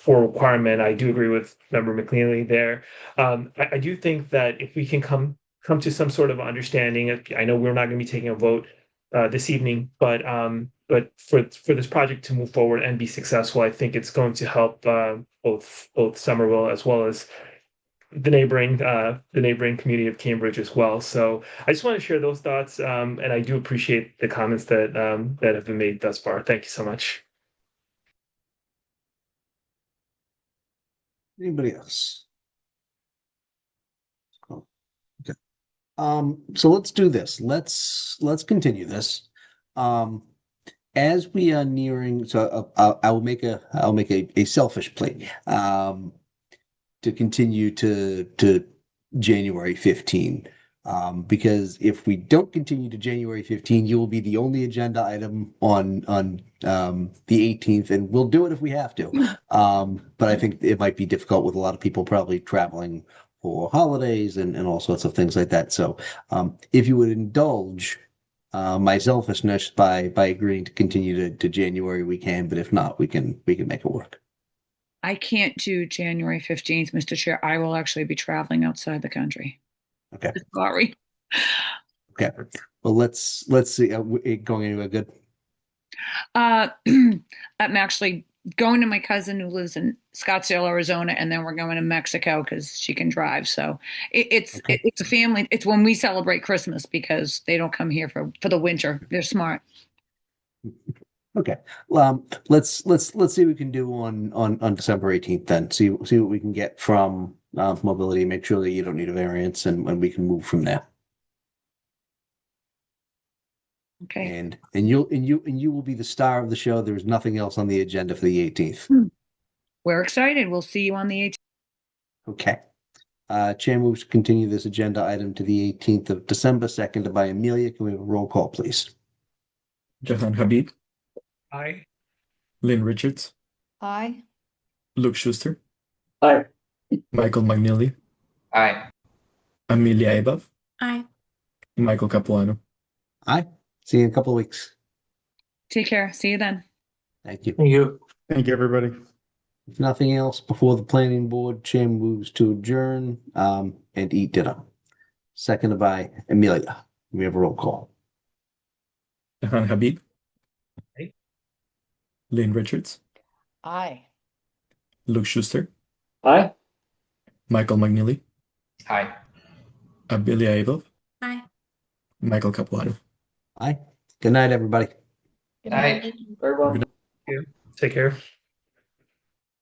core requirement. I do agree with Member McNeely there. I do think that if we can come to some sort of understanding, I know we're not going to be taking a vote this evening, but for this project to move forward and be successful, I think it's going to help both Somerville as well as the neighboring community of Cambridge as well. So I just want to share those thoughts, and I do appreciate the comments that have been made thus far. Thank you so much. Anybody else? Oh, okay. So let's do this. Let's continue this. As we are nearing, so I'll make a selfish plea. To continue to January 15. Because if we don't continue to January 15, you will be the only agenda item on the 18th, and we'll do it if we have to. But I think it might be difficult with a lot of people probably traveling for holidays and all sorts of things like that. So if you would indulge my selfishness by agreeing to continue to January, we can, but if not, we can make it work. I can't do January 15th, Mr. Chair. I will actually be traveling outside the country. Okay. Sorry. Okay. Well, let's see. Going anywhere good? I'm actually going to my cousin who lives in Scottsdale, Arizona, and then we're going to Mexico because she can drive. So it's a family. It's when we celebrate Christmas because they don't come here for the winter. They're smart. Okay. Let's see what we can do on December 18th then. See what we can get from mobility. Make sure that you don't need a variance, and we can move from there. Okay. And you will be the star of the show. There is nothing else on the agenda for the 18th. We're excited. We'll see you on the 18th. Okay. Chair moves to continue this agenda item to the 18th of December, seconded by Amelia. Can we have a roll call, please? Jahan Habib, Aye. Lynn Richards, Aye. Luke Schuster, Aye. Michael McNeely, Aye. Amelia Above, Aye. Michael Capuano. Aye. See you in a couple of weeks. Take care. See you then. Thank you. Thank you. Thank you, everybody. If nothing else before the planning board, chair moves to adjourn and eat dinner. Seconded by Amelia. We have a roll call. Jahan Habib, Aye. Lynn Richards, Aye. Luke Schuster, Aye. Michael McNeely, Aye. Amelia Above, Aye. Michael Capuano. Aye. Good night, everybody. Good Aye. night. Very well. Take care.